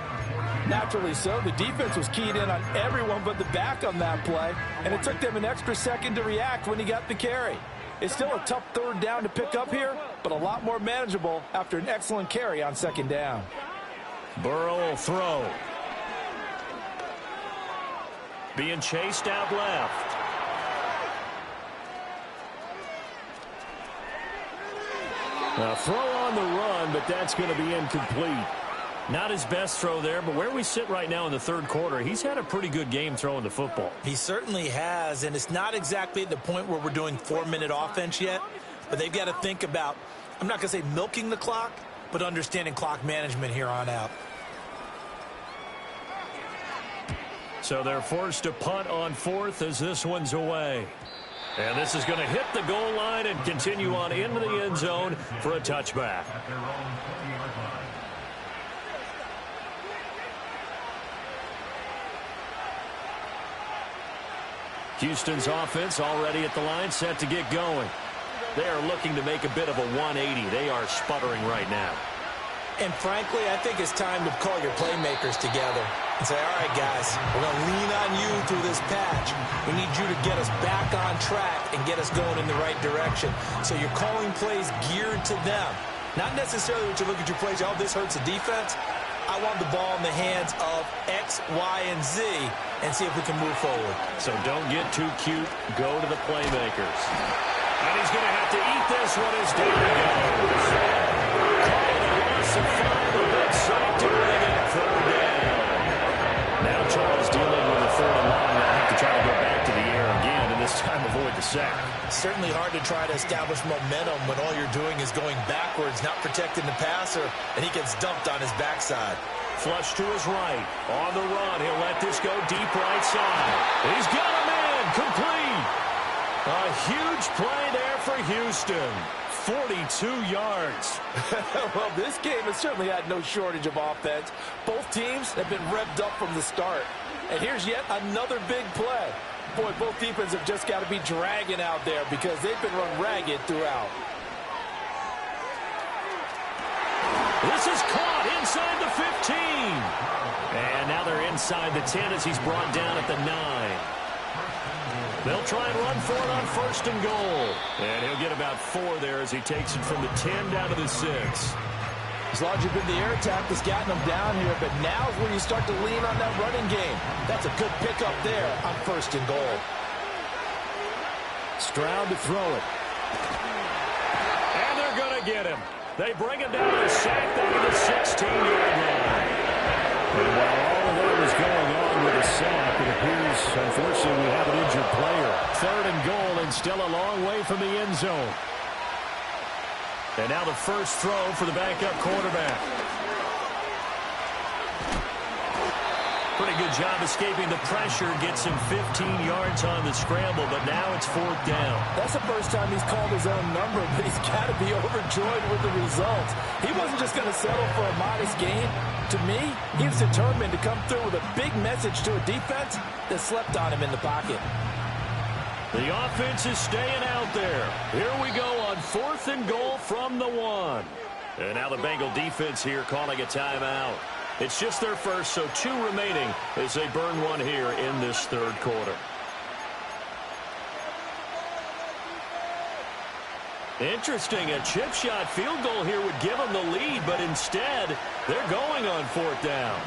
Naturally so. The defense was keyed in on everyone but the back on that play, and it took them an extra second to react when he got the carry. It's still a tough 3rd down to pick up here, but a lot more manageable after an excellent carry on 2nd down. Burrow will throw. Being chased out left. Now throw on the run, but that's going to be incomplete. Not his best throw there, but where we sit right now in the 3rd quarter, he's had a pretty good game throwing the football. He certainly has, and it's not exactly at the point where we're doing 4-minute offense yet, but they've got to think about, I'm not going to say milking the clock, but understanding clock management here on out. So they're forced to punt on 4th as this one's away. And this is going to hit the goal line and continue on into the end zone for a touchback. Houston's offense already at the line, set to get going. They are looking to make a bit of a 180. They are sputtering right now. And frankly, I think it's time to call your playmakers together. and say, all right, guys, we're going to lean on you through this patch. We need you to get us back on track and get us going in the right direction. So you're calling plays geared to them. Not necessarily when you look at your plays, oh, this hurts the defense. I want the ball in the hands of X, Y, and Z and see if we can move forward. So don't get too cute. Go to the playmakers. And he's going to have to eat this one as down he goes. Calling a loss of 5, a big sack to bring it 3rd down. Now Charles dealing with a 3rd and long. They'll have to try to go back to the air again, and this time avoid the sack. Certainly hard to try to establish momentum when all you're doing is going backwards, not protecting the passer, and he gets dumped on his backside. Flush to his right. On the run, he'll let this go deep right side. He's got a man. Complete. A huge play there for Houston. 42 yards. Well, this game has certainly had no shortage of offense. Both teams have been revved up from the start. And here's yet another big play. Boy, both defenses have just got to be dragging out there because they've been run ragged throughout. This is caught inside the 15. And now they're inside the 10 as he's brought down at the 9. They'll try and run for it on 1st and goal. And he'll get about 4 there as he takes it from the 10 down to the 6. As long as you've been the air attack that's gotten them down here, but now is where you start to lean on that running game. That's a good pickup there on 1st and goal. Stroud to throw it. And they're going to get him. They bring him down and sack down to the 16-yard line. And while all of that was going on with a sack, it appears, unfortunately, we have an injured player. 3rd and goal and still a long way from the end zone. And now the first throw for the backup quarterback. Pretty good job escaping the pressure. Gets him 15 yards on the scramble, but now it's 4th down. That's the first time he's called his own number, but he's got to be overjoyed with the results. He wasn't just going to settle for a modest gain. To me, he was determined to come through with a big message to a defense that slept on him in the pocket. The offense is staying out there. Here we go on 4th and goal from the 1. And now the Bengal defense here calling a timeout. It's just their first, so 2 remaining as they burn 1 here in this 3rd quarter. Interesting, a chip shot field goal here would give them the lead, but instead, they're going on 4th down.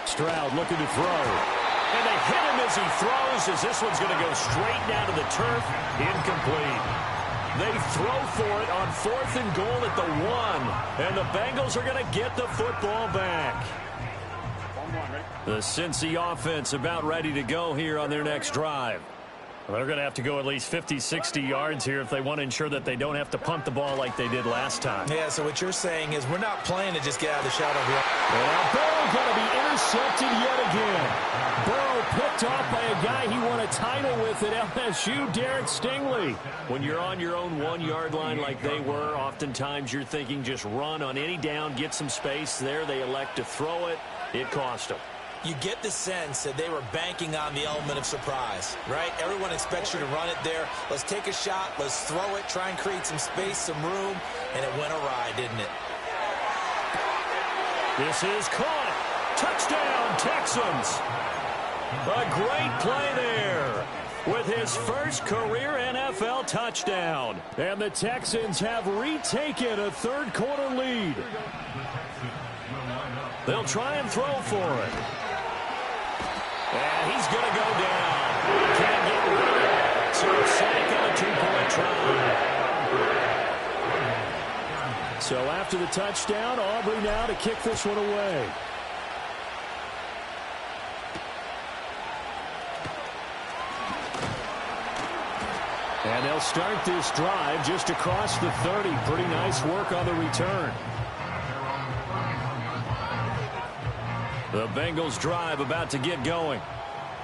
Stroud looking to throw. And they hit him as he throws, as this one's going to go straight down to the turf. Incomplete. They throw for it on 4th and goal at the 1. And the Bengals are going to get the football back. The Cincy offense about ready to go here on their next drive. Well, they're going to have to go at least 50, 60 yards here if they want to ensure that they don't have to punt the ball like they did last time. Yeah, so what you're saying is we're not playing to just get out of the shadow here. And now Burrow going to be intercepted yet again. Burrow picked off by a guy he won a title with at LSU, Derek Stingley. When you're on your own 1-yard line like they were, oftentimes you're thinking just run on any down, get some space. There they elect to throw it. It cost them. You get the sense that they were banking on the element of surprise, right? Everyone expects you to run it there. Let's take a shot. Let's throw it. Try and create some space, some room. And it went awry, didn't it? This is caught. Touchdown, Texans. A great play there with his first career NFL touchdown. And the Texans have retaken a 3rd quarter lead. They'll try and throw for it. And he's going to go down. Can't get rid of it. So a sack on a 2-point try. So after the touchdown, Aubrey now to kick this one away. And they'll start this drive just across the 30. Pretty nice work on the return. The Bengals drive about to get going.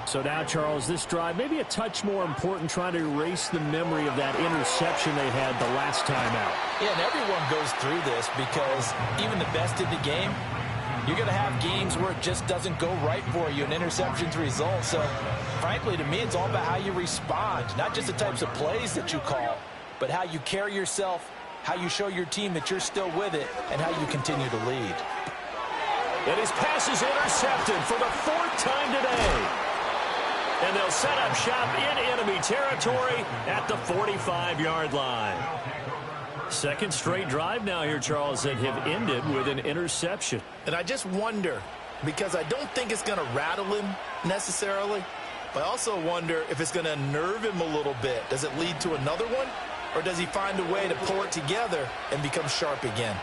So now, Charles, this drive maybe a touch more important, trying to erase the memory of that interception they had the last time out. Yeah, and everyone goes through this because even the best in the game, you're going to have games where it just doesn't go right for you, and interceptions result. So, frankly, to me, it's all about how you respond, not just the types of plays that you call, but how you carry yourself how you show your team that you're still with it, and how you continue to lead. And his pass is intercepted for the 4th time today. And they'll set up shop in enemy territory at the 45-yard line. Second straight drive now here, Charles, that have ended with an interception. And I just wonder, because I don't think it's going to rattle him necessarily, but I also wonder if it's going to unnerve him a little bit. Does it lead to another one? Or does he find a way to pull it together and become sharp again?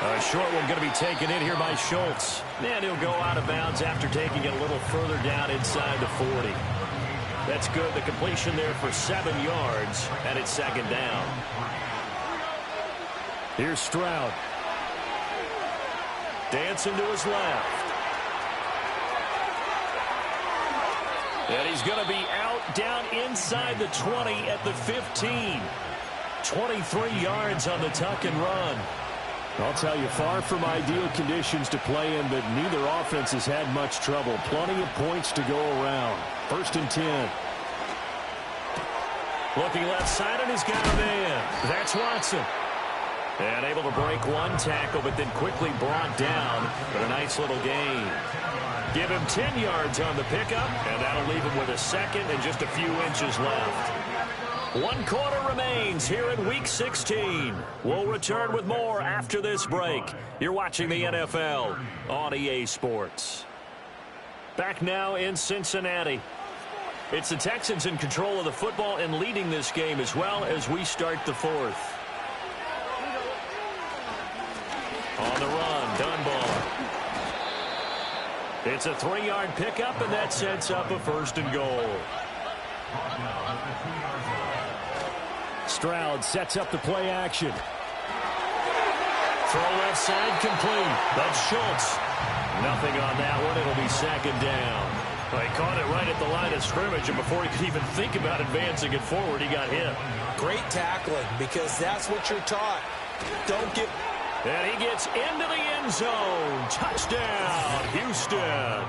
A short one going to be taken in here by Schultz. And he'll go out of bounds after taking it a little further down inside the 40. That's good. The completion there for 7 yards, and it's second down. Here's Stroud. Dancing to his left. And he's going to be out down inside the 20 at the 15. 23 yards on the tuck and run. I'll tell you, far from ideal conditions to play in, but neither offense has had much trouble. Plenty of points to go around. 1st and 10. Looking left side, and he's got a man. That's Watson. And able to break one tackle, but then quickly brought down. But a nice little gain. Give him 10 yards on the pickup, and that'll leave him with a second and just a few inches left. 1 quarter remains here in Week 16. We'll return with more after this break. You're watching the NFL on EA Sports. Back now in Cincinnati. It's the Texans in control of the football and leading this game as well as we start the 4th. On the run, Dunbar. It's a 3-yard pickup, and that sets up a 1st and goal. Stroud sets up the play action. Throw left side complete. That's Schultz. Nothing on that one. It'll be second down. Well, he caught it right at the line of scrimmage, and before he could even think about advancing it forward, he got hit. Great tackling, because that's what you're taught. Don't get... And he gets into the end zone. Touchdown, Houston.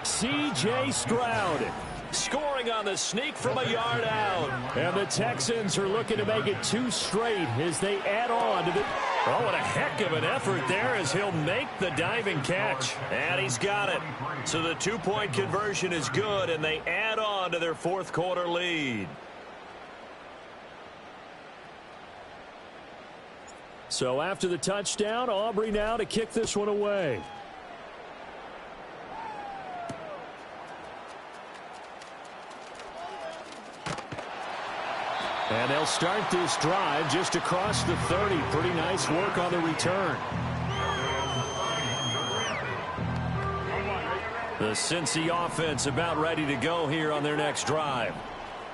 C.J. Stroud scoring on the sneak from a yard out. And the Texans are looking to make it 2 straight as they add on to the... Oh, what a heck of an effort there as he'll make the diving catch. And he's got it. So the 2-point conversion is good, and they add on to their 4th quarter lead. So after the touchdown, Aubrey now to kick this one away. And they'll start this drive just across the 30. Pretty nice work on the return. The Cincy offense about ready to go here on their next drive.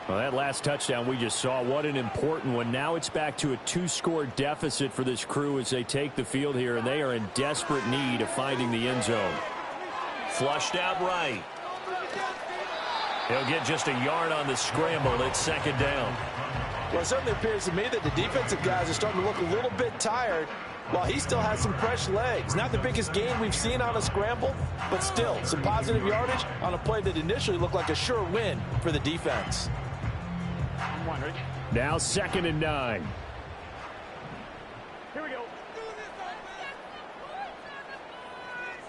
Well, that last touchdown we just saw, what an important one. Now it's back to a 2-score deficit for this crew as they take the field here, and they are in desperate need of finding the end zone. Flushed out right. He'll get just a yard on the scramble. It's second down. Well, it certainly appears to me that the defensive guys are starting to look a little bit tired while he still has some fresh legs. Not the biggest gain we've seen on a scramble, but still some positive yardage on a play that initially looked like a sure win for the defense. Now 2nd and 9. Here we go.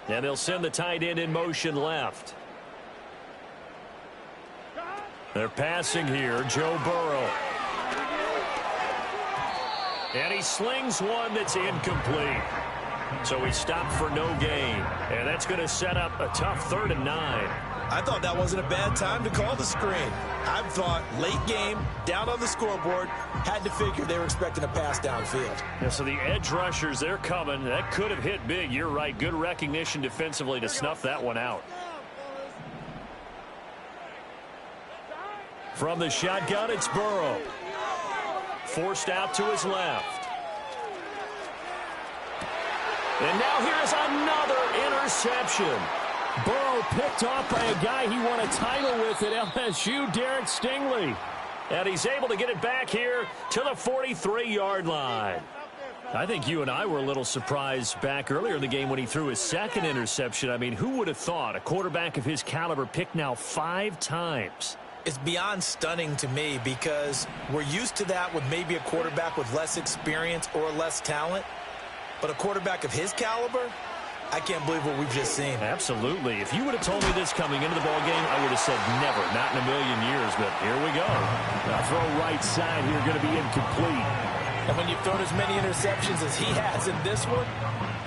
And they'll send the tight end in motion left. They're passing here, Joe Burrow. And he slings one that's incomplete. So he stopped for no gain. And that's going to set up a tough 3rd and 9. I thought that wasn't a bad time to call the screen. I thought late game, down on the scoreboard, had to figure they were expecting a pass downfield. Yeah, so the edge rushers, they're coming. That could have hit big. You're right. Good recognition defensively to snuff that one out. From the shotgun, it's Burrow. Forced out to his left. And now here's another interception. Burrow picked off by a guy he won a title with at LSU, Derek Stingley. And he's able to get it back here to the 43-yard line. I think you and I were a little surprised back earlier in the game when he threw his 2nd interception. I mean, who would have thought a quarterback of his caliber picked now 5 times? It's beyond stunning to me because we're used to that with maybe a quarterback with less experience or less talent. But a quarterback of his caliber, I can't believe what we've just seen. Absolutely. If you would have told me this coming into the ballgame, I would have said never, not in a million years. But here we go. Now throw right side here, going to be incomplete. And when you've thrown as many interceptions as he has in this one,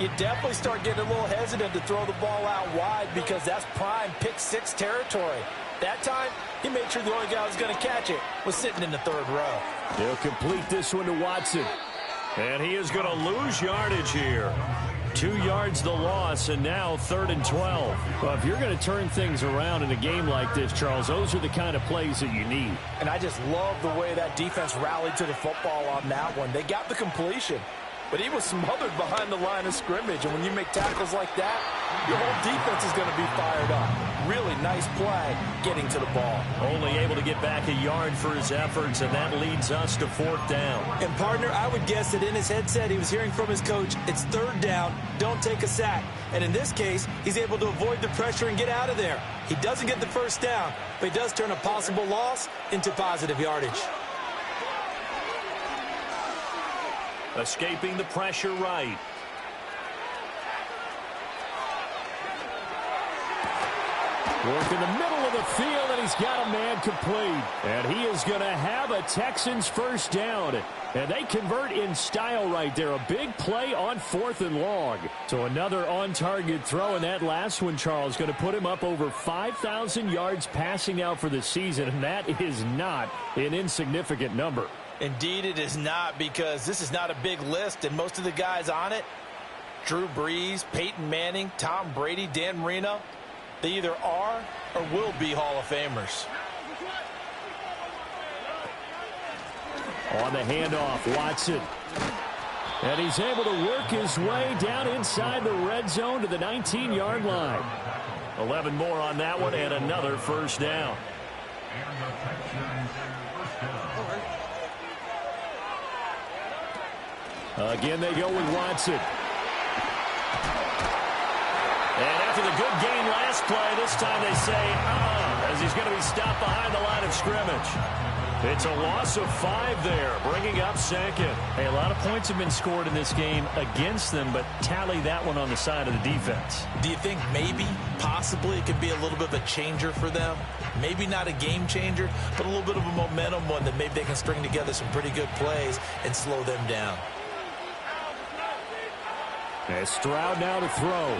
you definitely start getting a little hesitant to throw the ball out wide because that's prime pick-6 territory. That time, he made sure the only guy who was going to catch it was sitting in the third row. He'll complete this one to Watson. And he is going to lose yardage here. 2 yards the loss, and now 3rd and 12. Well, if you're going to turn things around in a game like this, Charles, those are the kind of plays that you need. And I just love the way that defense rallied to the football on that one. They got the completion, but he was smothered behind the line of scrimmage. And when you make tackles like that, your whole defense is going to be fired up. Really nice play getting to the ball. Only able to get back a yard for his efforts, and that leads us to 4th down. And, partner, I would guess that in his headset he was hearing from his coach, it's 3rd down, don't take a sack. And in this case, he's able to avoid the pressure and get out of there. He doesn't get the 1st down, but he does turn a possible loss into positive yardage. Escaping the pressure right. Work in the middle of the field, and he's got a man complete. And he is going to have a Texans 1st down. And they convert in style right there. A big play on 4th and long. So another on-target throw, and that last one, Charles, going to put him up over 5,000 yards passing out for the season. And that is not an insignificant number. Indeed it is not, because this is not a big list, and most of the guys on it, Drew Brees, Peyton Manning, Tom Brady, Dan Marino, they either are or will be Hall of Famers. On the handoff, Watson. And he's able to work his way down inside the red zone to the 19-yard line. 11 more on that one, and another 1st down. Again, they go with Watson. And after the good gain last play, this time they say, as he's going to be stopped behind the line of scrimmage. It's a loss of 5 there, bringing up 2nd. Hey, a lot of points have been scored in this game against them, but tally that one on the side of the defense. Do you think maybe, possibly, it could be a little bit of a changer for them? Maybe not a game changer, but a little bit of a momentum one that maybe they can string together some pretty good plays and slow them down. As Stroud now to throw.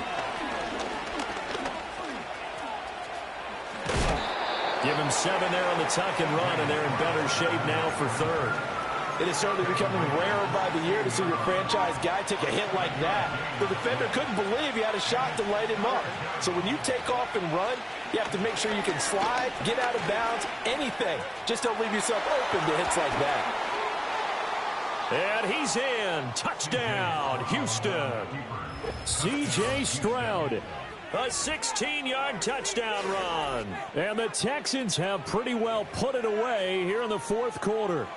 Give him 7 there on the tuck and run, and they're in better shape now for 3rd. It is certainly becoming rarer by the year to see your franchise guy take a hit like that. The defender couldn't believe he had a shot to light him up. So when you take off and run, you have to make sure you can slide, get out of bounds, anything. Just don't leave yourself open to hits like that. And he's in. Touchdown, Houston. C.J. Stroud. A 16-yard touchdown run. And the Texans have pretty well put it away here in the 4th quarter.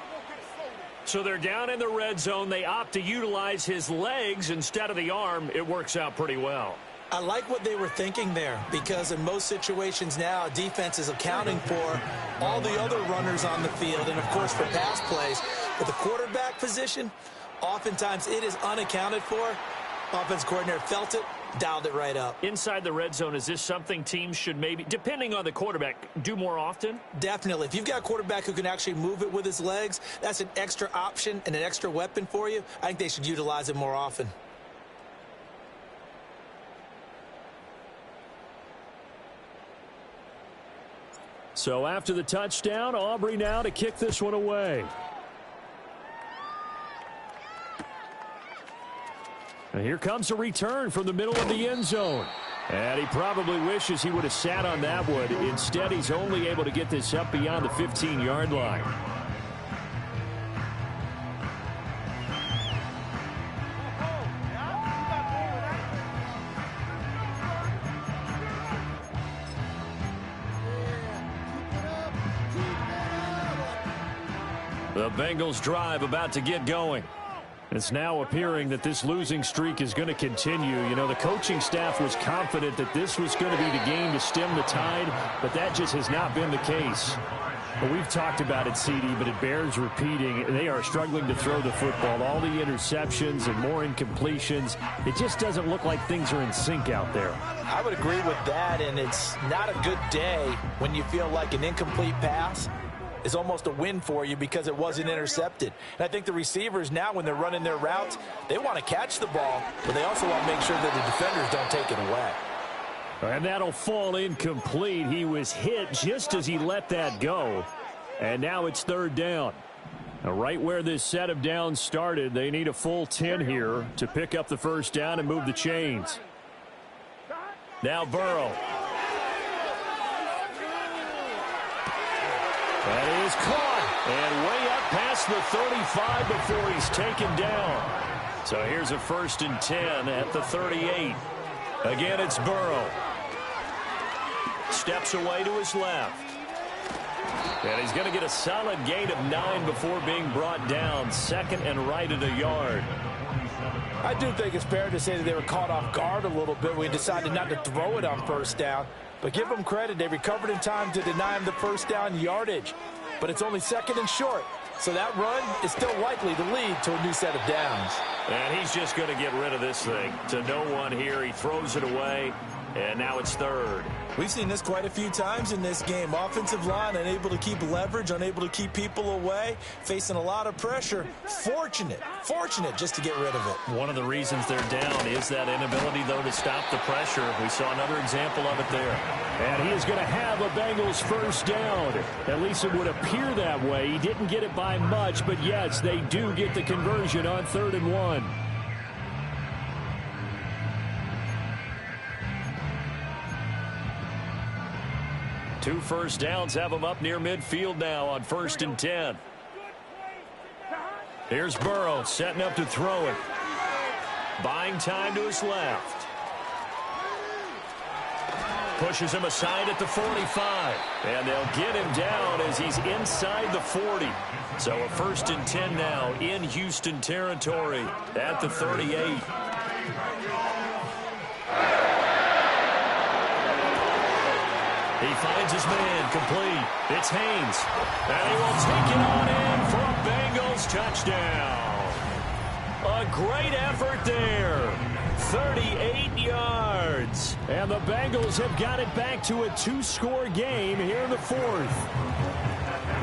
So they're down in the red zone. They opt to utilize his legs instead of the arm. It works out pretty well. I like what they were thinking there, because in most situations now, defense is accounting for all the other runners on the field and, of course, for pass plays. But the quarterback position, oftentimes it is unaccounted for. Offense coordinator felt it, dialed it right up. Inside the red zone, is this something teams should maybe, depending on the quarterback, do more often? Definitely. If you've got a quarterback who can actually move it with his legs, that's an extra option and an extra weapon for you. I think they should utilize it more often. So after the touchdown, Aubrey now to kick this one away. And here comes a return from the middle of the end zone. And he probably wishes he would have sat on that one. Instead, he's only able to get this up beyond the 15-yard line. The Bengals drive about to get going. It's now appearing that this losing streak is going to continue. You know, the coaching staff was confident that this was going to be the game to stem the tide, but that just has not been the case. Well, we've talked about it, CD, but it bears repeating. They are struggling to throw the football. All the interceptions and more incompletions. It just doesn't look like things are in sync out there. I would agree with that, and it's not a good day when you feel like an incomplete pass is almost a win for you because it wasn't intercepted. And I think the receivers now, when they're running their routes, they want to catch the ball, but they also want to make sure that the defenders don't take it away. And that'll fall incomplete. He was hit just as he let that go. And now it's third down. Now, right where this set of downs started, they need a full 10 here to pick up the first down and move the chains. Now Burrow. That is caught. And way up past the 35 before he's taken down. So here's a first and 10 at the 38. Again, it's Burrow. Steps away to his left. And he's going to get a solid gain of 9 before being brought down. Second and right at a yard. I do think it's fair to say that they were caught off guard a little bit. We decided not to throw it on first down. But give them credit. They recovered in time to deny him the first down yardage. But it's only second and short. So that run is still likely to lead to a new set of downs. And he's just going to get rid of this thing. To no one here. He throws it away. And now it's third. We've seen this quite a few times in this game. Offensive line unable to keep leverage, unable to keep people away, facing a lot of pressure. Fortunate just to get rid of it. One of the reasons they're down is that inability, though, to stop the pressure. We saw another example of it there. And he is going to have a Bengals first down. At least it would appear that way. He didn't get it by much, but yes, they do get the conversion on 3rd and 1. Two first downs have them up near midfield now on 1st and 10. Here's Burrow setting up to throw it. Buying time to his left. Pushes him aside at the 45. And they'll get him down as he's inside the 40. So a 1st and 10 now in Houston territory at the 38. He finds his man, complete. It's Haynes. And he will take it on in for a Bengals touchdown. A great effort there. 38 yards. And the Bengals have got it back to a 2-score game here in the 4th.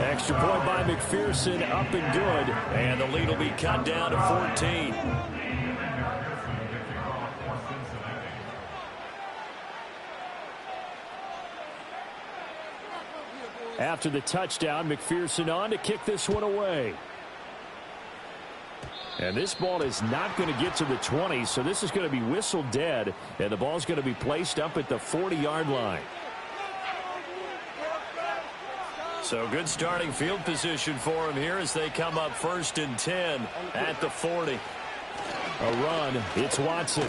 Extra point by McPherson, up and good. And the lead will be cut down to 14. After the touchdown, McPherson on to kick this one away. And this ball is not going to get to the 20, so this is going to be whistled dead, and the ball's going to be placed up at the 40-yard line. So good starting field position for him here as they come up 1st and 10 at the 40. A run, it's Watson.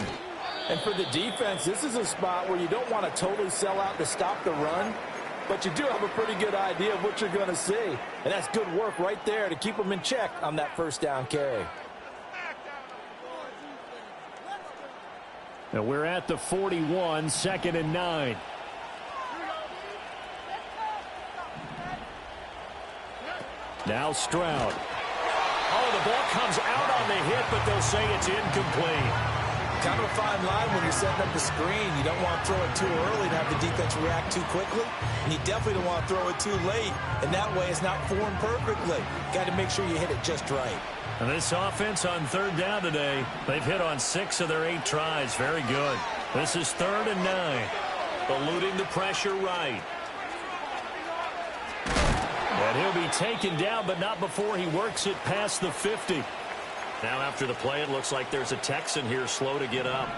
And for the defense, this is a spot where you don't want to totally sell out to stop the run, but you do have a pretty good idea of what you're going to see. And that's good work right there to keep them in check on that first down carry. Now we're at the 41, 2nd and 9. Now Stroud. Oh, the ball comes out on the hit, but they'll say it's incomplete. Kind of a fine line when you're setting up the screen. You don't want to throw it too early to have the defense react too quickly. And you definitely don't want to throw it too late. And that way it's not formed perfectly. Got to make sure you hit it just right. And this offense on 3rd down today, they've hit on 6 of their 8 tries. Very good. This is 3rd and 9. Eluding the pressure right. And he'll be taken down, but not before he works it past the 50. Now after the play, it looks like there's a Texan here slow to get up.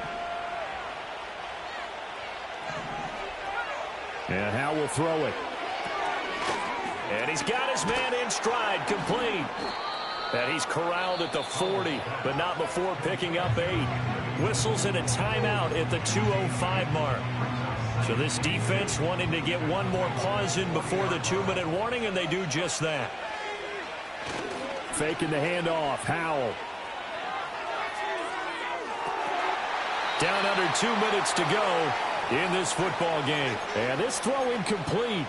And Howe will throw it. And he's got his man in stride, complete. And he's corralled at the 40, but not before picking up 8. Whistles in a timeout at the 2:05 mark. So this defense wanting to get one more pause in before the 2-minute warning, and they do just that. Faking the handoff, Howell. Down under 2 minutes to go in this football game. And this throw incomplete.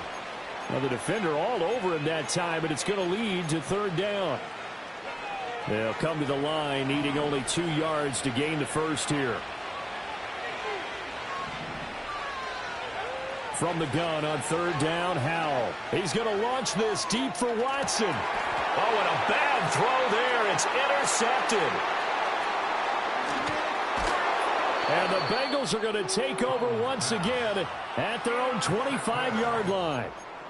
Well, the defender all over him that time, but it's going to lead to third down. They'll come to the line, needing only 2 yards to gain the first here. From the gun on third down, Howell. He's going to launch this deep for Watson. Oh, and a bad throw there. It's intercepted. And the Bengals are going to take over once again at their own 25-yard line.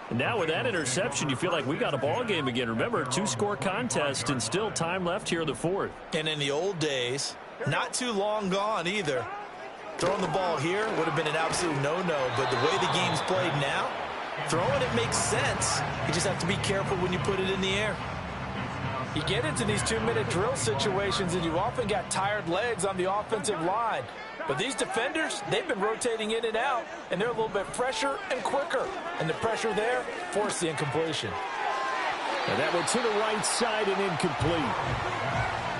And now with that interception, you feel like we got a ball game again. Remember, 2-score contest and still time left here in the fourth. And in the old days, not too long gone either. Throwing the ball here would have been an absolute no-no, but the way the game's played now, throwing it makes sense. You just have to be careful when you put it in the air. You get into these 2-minute drill situations, and you've often got tired legs on the offensive line. But these defenders, they've been rotating in and out, and they're a little bit fresher and quicker. And the pressure there forced the incompletion. And that one to the right side and incomplete.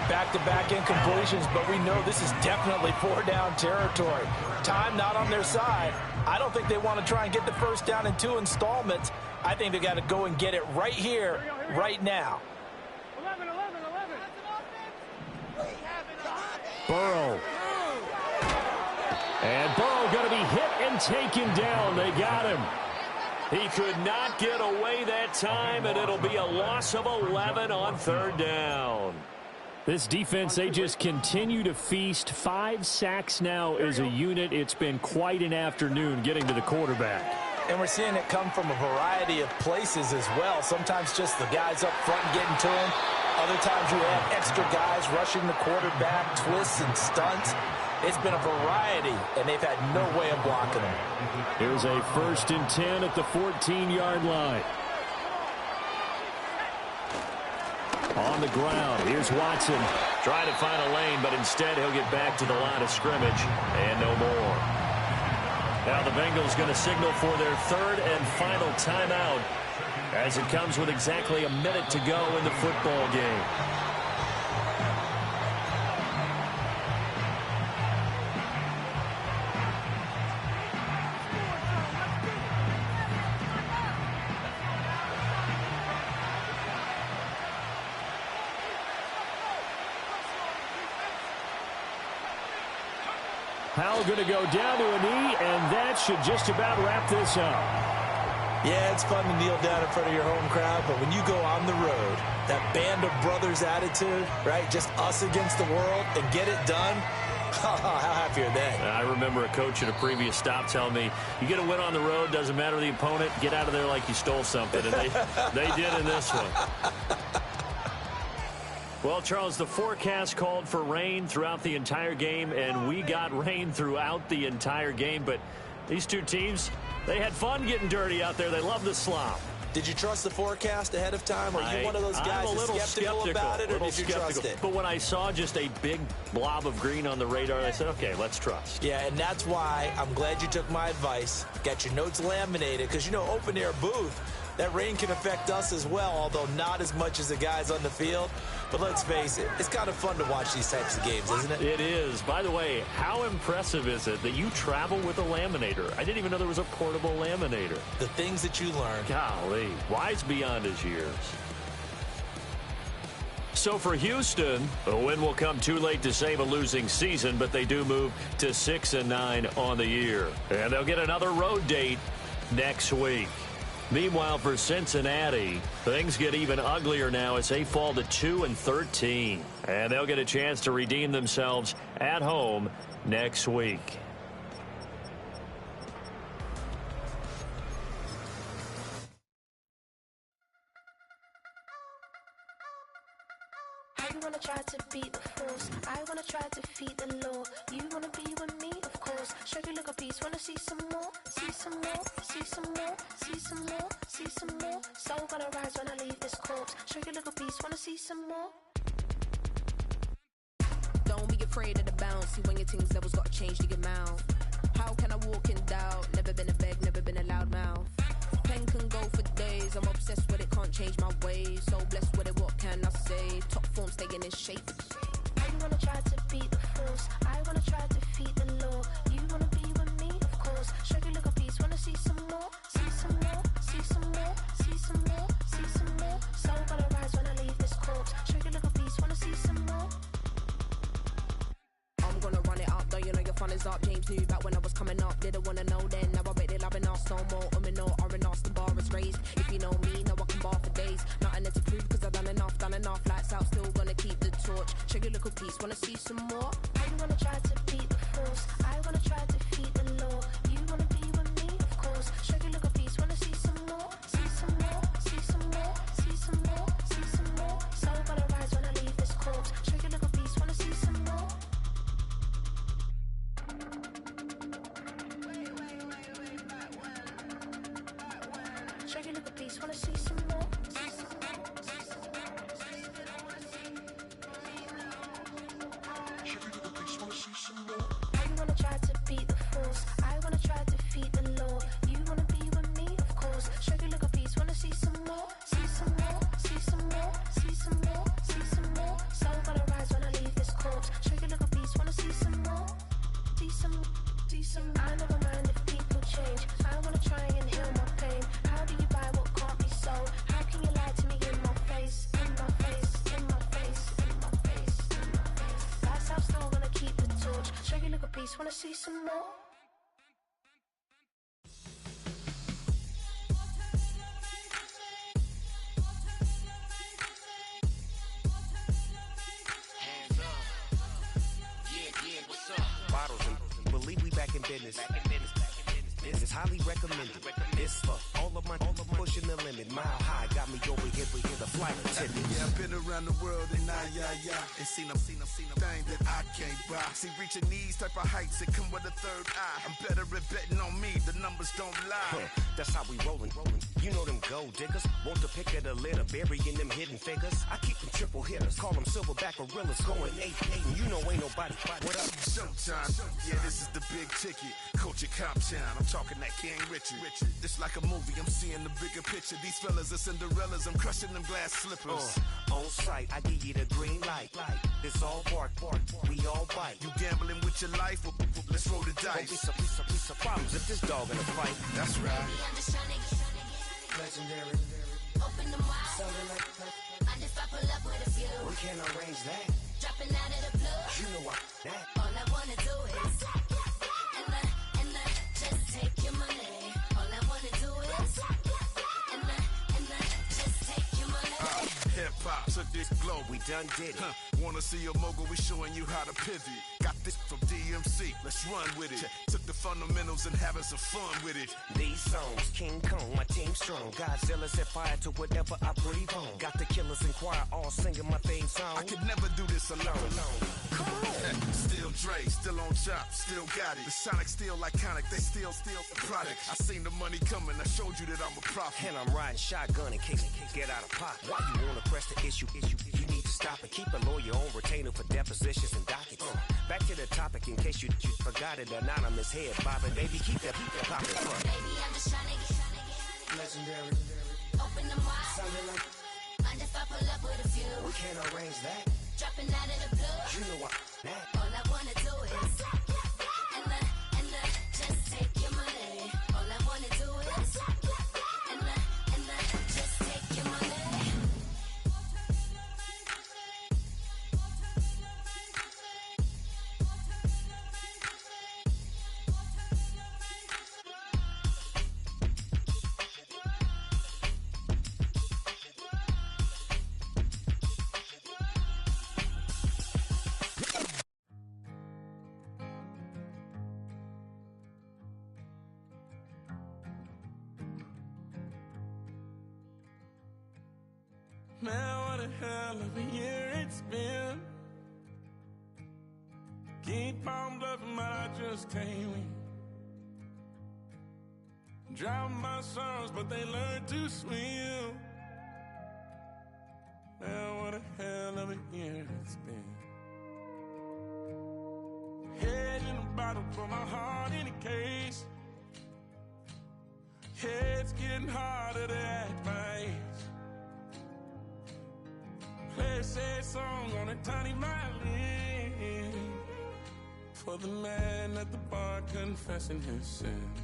Back-to-back incompletions, but we know this is definitely 4-down territory. Time not on their side. I don't think they want to try and get the first down in 2 installments. I think they got to go and get it right here, right now. 11. Burrow. And Burrow going to be hit and taken down. They got him. He could not get away that time, and it'll be a loss of 11 on third down. This defense, they just continue to feast. 5 sacks now as a unit. It's been quite an afternoon getting to the quarterback. And we're seeing it come from a variety of places as well. Sometimes just the guys up front getting to him. Other times you have extra guys rushing the quarterback, twists and stunts. It's been a variety, and they've had no way of blocking him. Here's a 1st and 10 at the 14-yard line. On the ground, here's Watson. Trying to find a lane, but instead he'll get back to the line of scrimmage, and no more. Now the Bengals going to signal for their 3rd and final timeout as it comes with exactly a minute to go in the football game. Howell going to go down to a knee, and that should just about wrap this up. Yeah, it's fun to kneel down in front of your home crowd, but when you go on the road, that band of brothers attitude, right, just us against the world, and get it done, how happy are they? I remember a coach at a previous stop telling me, you get a win on the road, doesn't matter the opponent, get out of there like you stole something, and they did in this one. Well, Charles, the forecast called for rain throughout the entire game, and we got rain throughout the entire game. But these two teams, they had fun getting dirty out there. They love the slop. Did you trust the forecast ahead of time? Are you one of those guys that's skeptical about it, or did you trust it? But when I saw just a big blob of green on the radar, I said, okay, let's trust. Yeah, and that's why I'm glad you took my advice. Got your notes laminated, because, you know, open-air booth, that rain can affect us as well, although not as much as the guys on the field. But let's face it, it's kind of fun to watch these types of games, isn't it? It is. By the way, how impressive is it that you travel with a laminator? I didn't even know there was a portable laminator. The things that you learn. Golly, wise beyond his years. So for Houston, a win will come too late to save a losing season, but they do move to 6-9 on the year. And they'll get another road date next week. Meanwhile, for Cincinnati, things get even uglier now as they fall to 2-13. And they'll get a chance to redeem themselves at home next week. I wanna try to beat the force. I wanna try to defeat the law. You wanna be with me, of course. Show you look a piece. Wanna see some more? See some more? See some more? See some more? See some more? Soul gonna rise when I leave this corpse. Show you look a piece. Wanna see some more? Don't be afraid of the bounce. See when your things levels got changed to your mouth. How can I walk in doubt? Never been a beg, never been a loud mouth. Pen can go for days. I'm obsessed with it, can't change my ways. So blessed with it, what can I say? Top form staying in shape. I wanna try to beat the force. I wanna try to defeat the law. You wanna be with me, of course. Show you look a piece. Wanna see some more? See some more? See some more? fun is up. James knew back when I was coming up. Didn't wanna know then. Now I bet they loving us no more. No R&Us, the bar is raised. If you know me, now I can bar for days. Nothing left to prove cause I've done enough. Lights out, still gonna keep the torch. Check your little piece, wanna see some more? I wanna try to beat the force. I wanna try to defeat the law. You wanna be with me, of course. Show your little piece, wanna see some more? See some more, see some more, see some more, see some more. Soul gonna rise when I leave this corpse. Show your little piece, wanna see some more? Show your little piece, wanna see some more? I wanna try to beat the force. I wanna try to defeat the law. You wanna be with me, of course. Show your little piece, wanna see some more? See some more, see some more, see some more, see some more. Soul gonna rise when I leave this corpse. Show your little piece, wanna see some more? See some, see some. I never mind if people change. I wanna try and heal my pain. How do you buy what can't be sold? How can you lie to me in my face? In my face, in my face, in my face, in my face. That's how I'm still gonna keep the torch. Show your little piece, wanna see some more? Bottles and believe we back in business. This is highly recommended. This for all of my pushing the limit. Mile high got me over here with the flight attendant. Yeah, I've been around the world and and seen them thing that I can't buy. See, reaching these type of heights that come with a third eye. I'm better at betting on me. The numbers don't lie. That's how we rollin'. You know them gold diggers. Want the pick of the litter, burying them hidden figures. I keep them triple hitters. Call them silverback gorillas. Going 8-8, and you know ain't nobody. What up? Showtime. Yeah, this is the big ticket. Culture Cop Town. I'm talking that King Richard. This like a movie. I'm seeing the bigger picture. These fellas are Cinderellas. I'm crushing them glass slippers. On sight, I give you the green light. This all bark. We all bite. You gambling with your life? Well, let's roll the dice. Don't be some problems if this dog in a fight. That's right. I'm just trying to get Legendary. open the wide. Something like And if I pull up with a few, we can't arrange that. dropping out of the blue. You know what? That. All I wanna do is and just take your money. All I wanna do is and just take your money. Hip hop took this globe. We done did it. Wanna see a mogul? We showing you how to pivot. Got this from DMC. Let's run with it. Took the fundamentals and having some fun with it. These songs, King Kong, my team strong. Godzilla set fire to whatever I breathe on. Got the killers in choir all singing my theme song. I could never do this alone. Come on. Still Dre, still on top, still got it. The Sonic still iconic, they still the product. I seen the money coming, I showed you that I'm a prophet. And I'm riding shotgun in case get out of pocket. Why you wanna press the issue? You need to stop it. Keep a lawyer on retainer for depositions and dockets. Back to the topic in case you forgot it. Anonymous head bobbing, baby, keep that popping front. Baby, I'm just trying to get Legendary. open the wide. Something like And if I pull up with a few, we can't arrange that. dropping out of the blue. You know what? That. All I wanna do is and just take your money. All I wanna do is and just take your money. Man, what a hell of a year it's been. Keep on bluffing, but I just can't win. Drown my sons, but they learn to swim. Man, what a hell of a year it's been. Head in a bottle for my heart in a case. Head's getting harder to act my age. Play a sad song on a tiny violin for the man at the bar confessing his sins.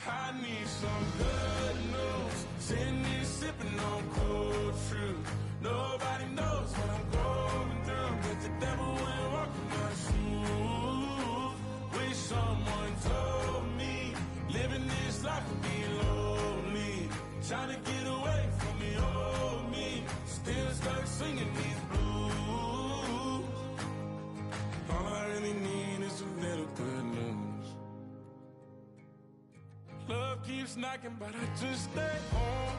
I need some good news. Sitting here sipping on cold truth. Nobody knows what I'm going through, but the devil ain't walking my shoes. it's knocking, but I just stay home.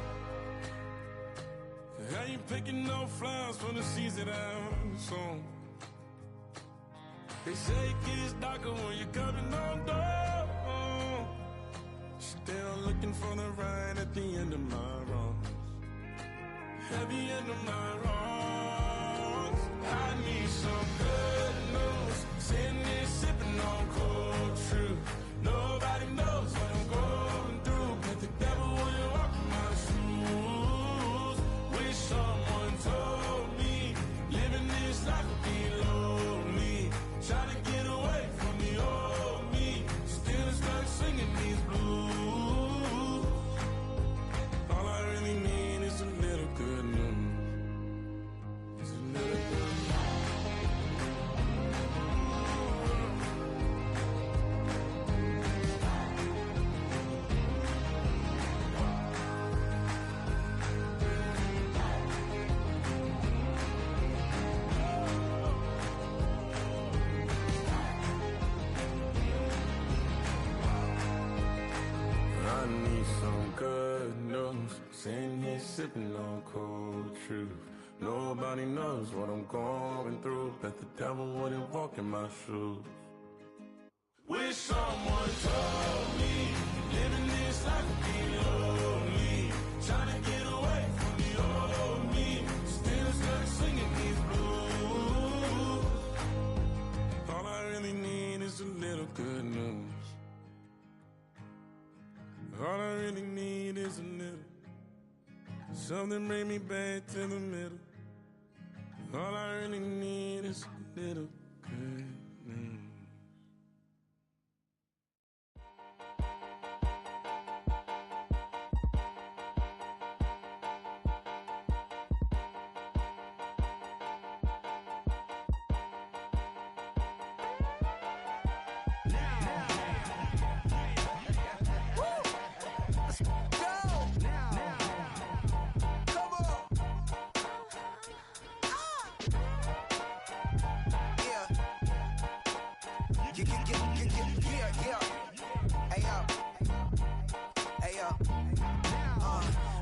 I ain't picking no flowers for the season out soon. They say it gets darker when you're coming on door. Still looking for the ride at the end of my road. At the end of my road, I need some good news. Sitting there sipping on cold truth. Nobody knows what I'm going through, but the devil will walk in my shoes. Wish someone told me living this life would be lonely. Trying to get away from the old me. Still stuck singing these blues. All I really need is a little good news. It's a little good news. I need some good news. Sitting here sipping on cold truth. Nobody knows what I'm going through. Bet the devil wouldn't walk in my shoes. Wish someone told me living this life would be lonely. Trying to get away from the old me. Still stuck singing these blues. All I really need is a little good news. All I really need is a little. Something bring me back to the middle. All I really need is a little good news.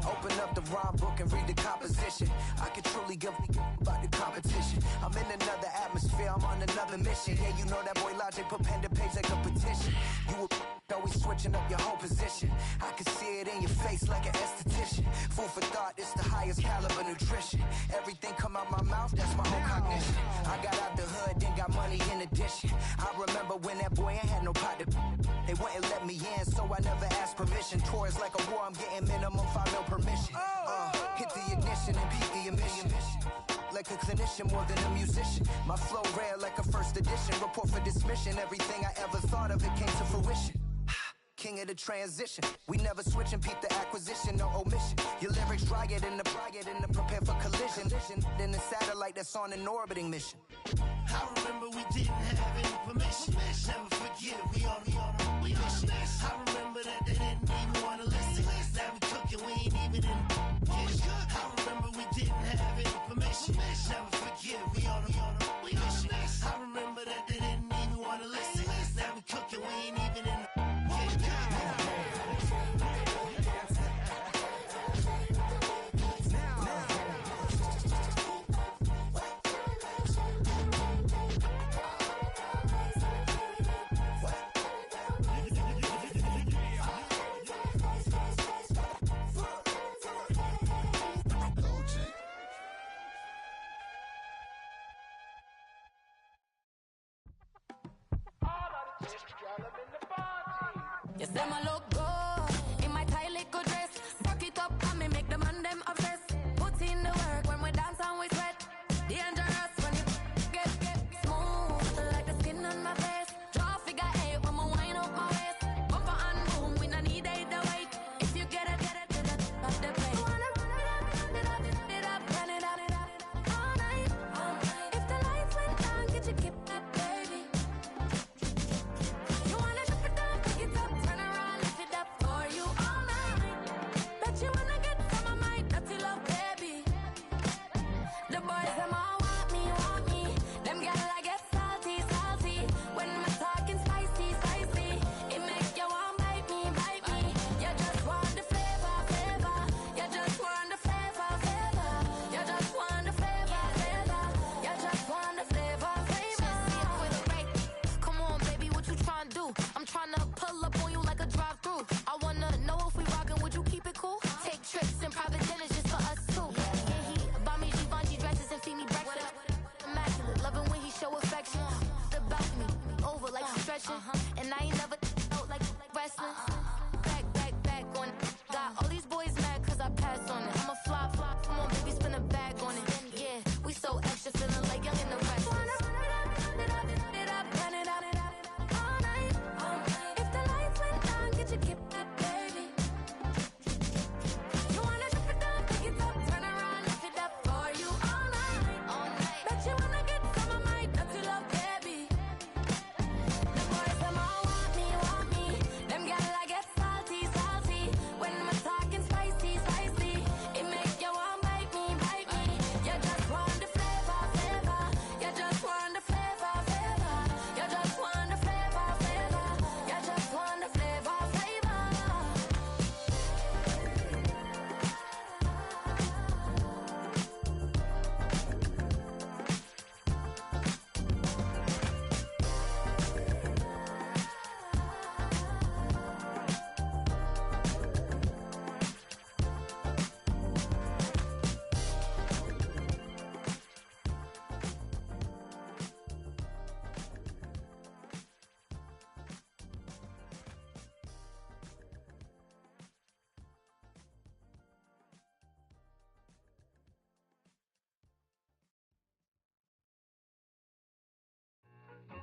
Open up the rhyme book and read the composition. I could truly give about the competition. I'm in another atmosphere, I'm on another mission. Yeah, you know that boy Logic put pen to page like a petition. You were always switching up your whole position. I could see it in your face like an esthetician. Food for thought, it's the highest caliber nutrition. Everything come out my mouth, that's my own cognition. I got out the hood, then got money in addition. I remember when that boy ain't had no pot to. They wouldn't let me in, so I never asked permission. Tours like a war, I'm getting minimum 5 mil permission. Hit the ignition and beat the emission. Like a clinician more than a musician. My flow rare like a first edition. Report for dismission. Everything I ever thought of, it came to fruition. King of the transition. We never switch and peep the acquisition, no omission. Your lyrics dry it in the prepare for collision. Then the satellite that's on an orbiting mission. I remember we didn't have any permission. Never forget, we on a mission. I remember that they didn't even want to listen. Now we cooking, we ain't even in the kitchen. I remember we didn't have any permission. Never forget, we on a mission. I remember that they didn't even want to listen. Now we cooking, we ain't even in the kitchen. You say my look good.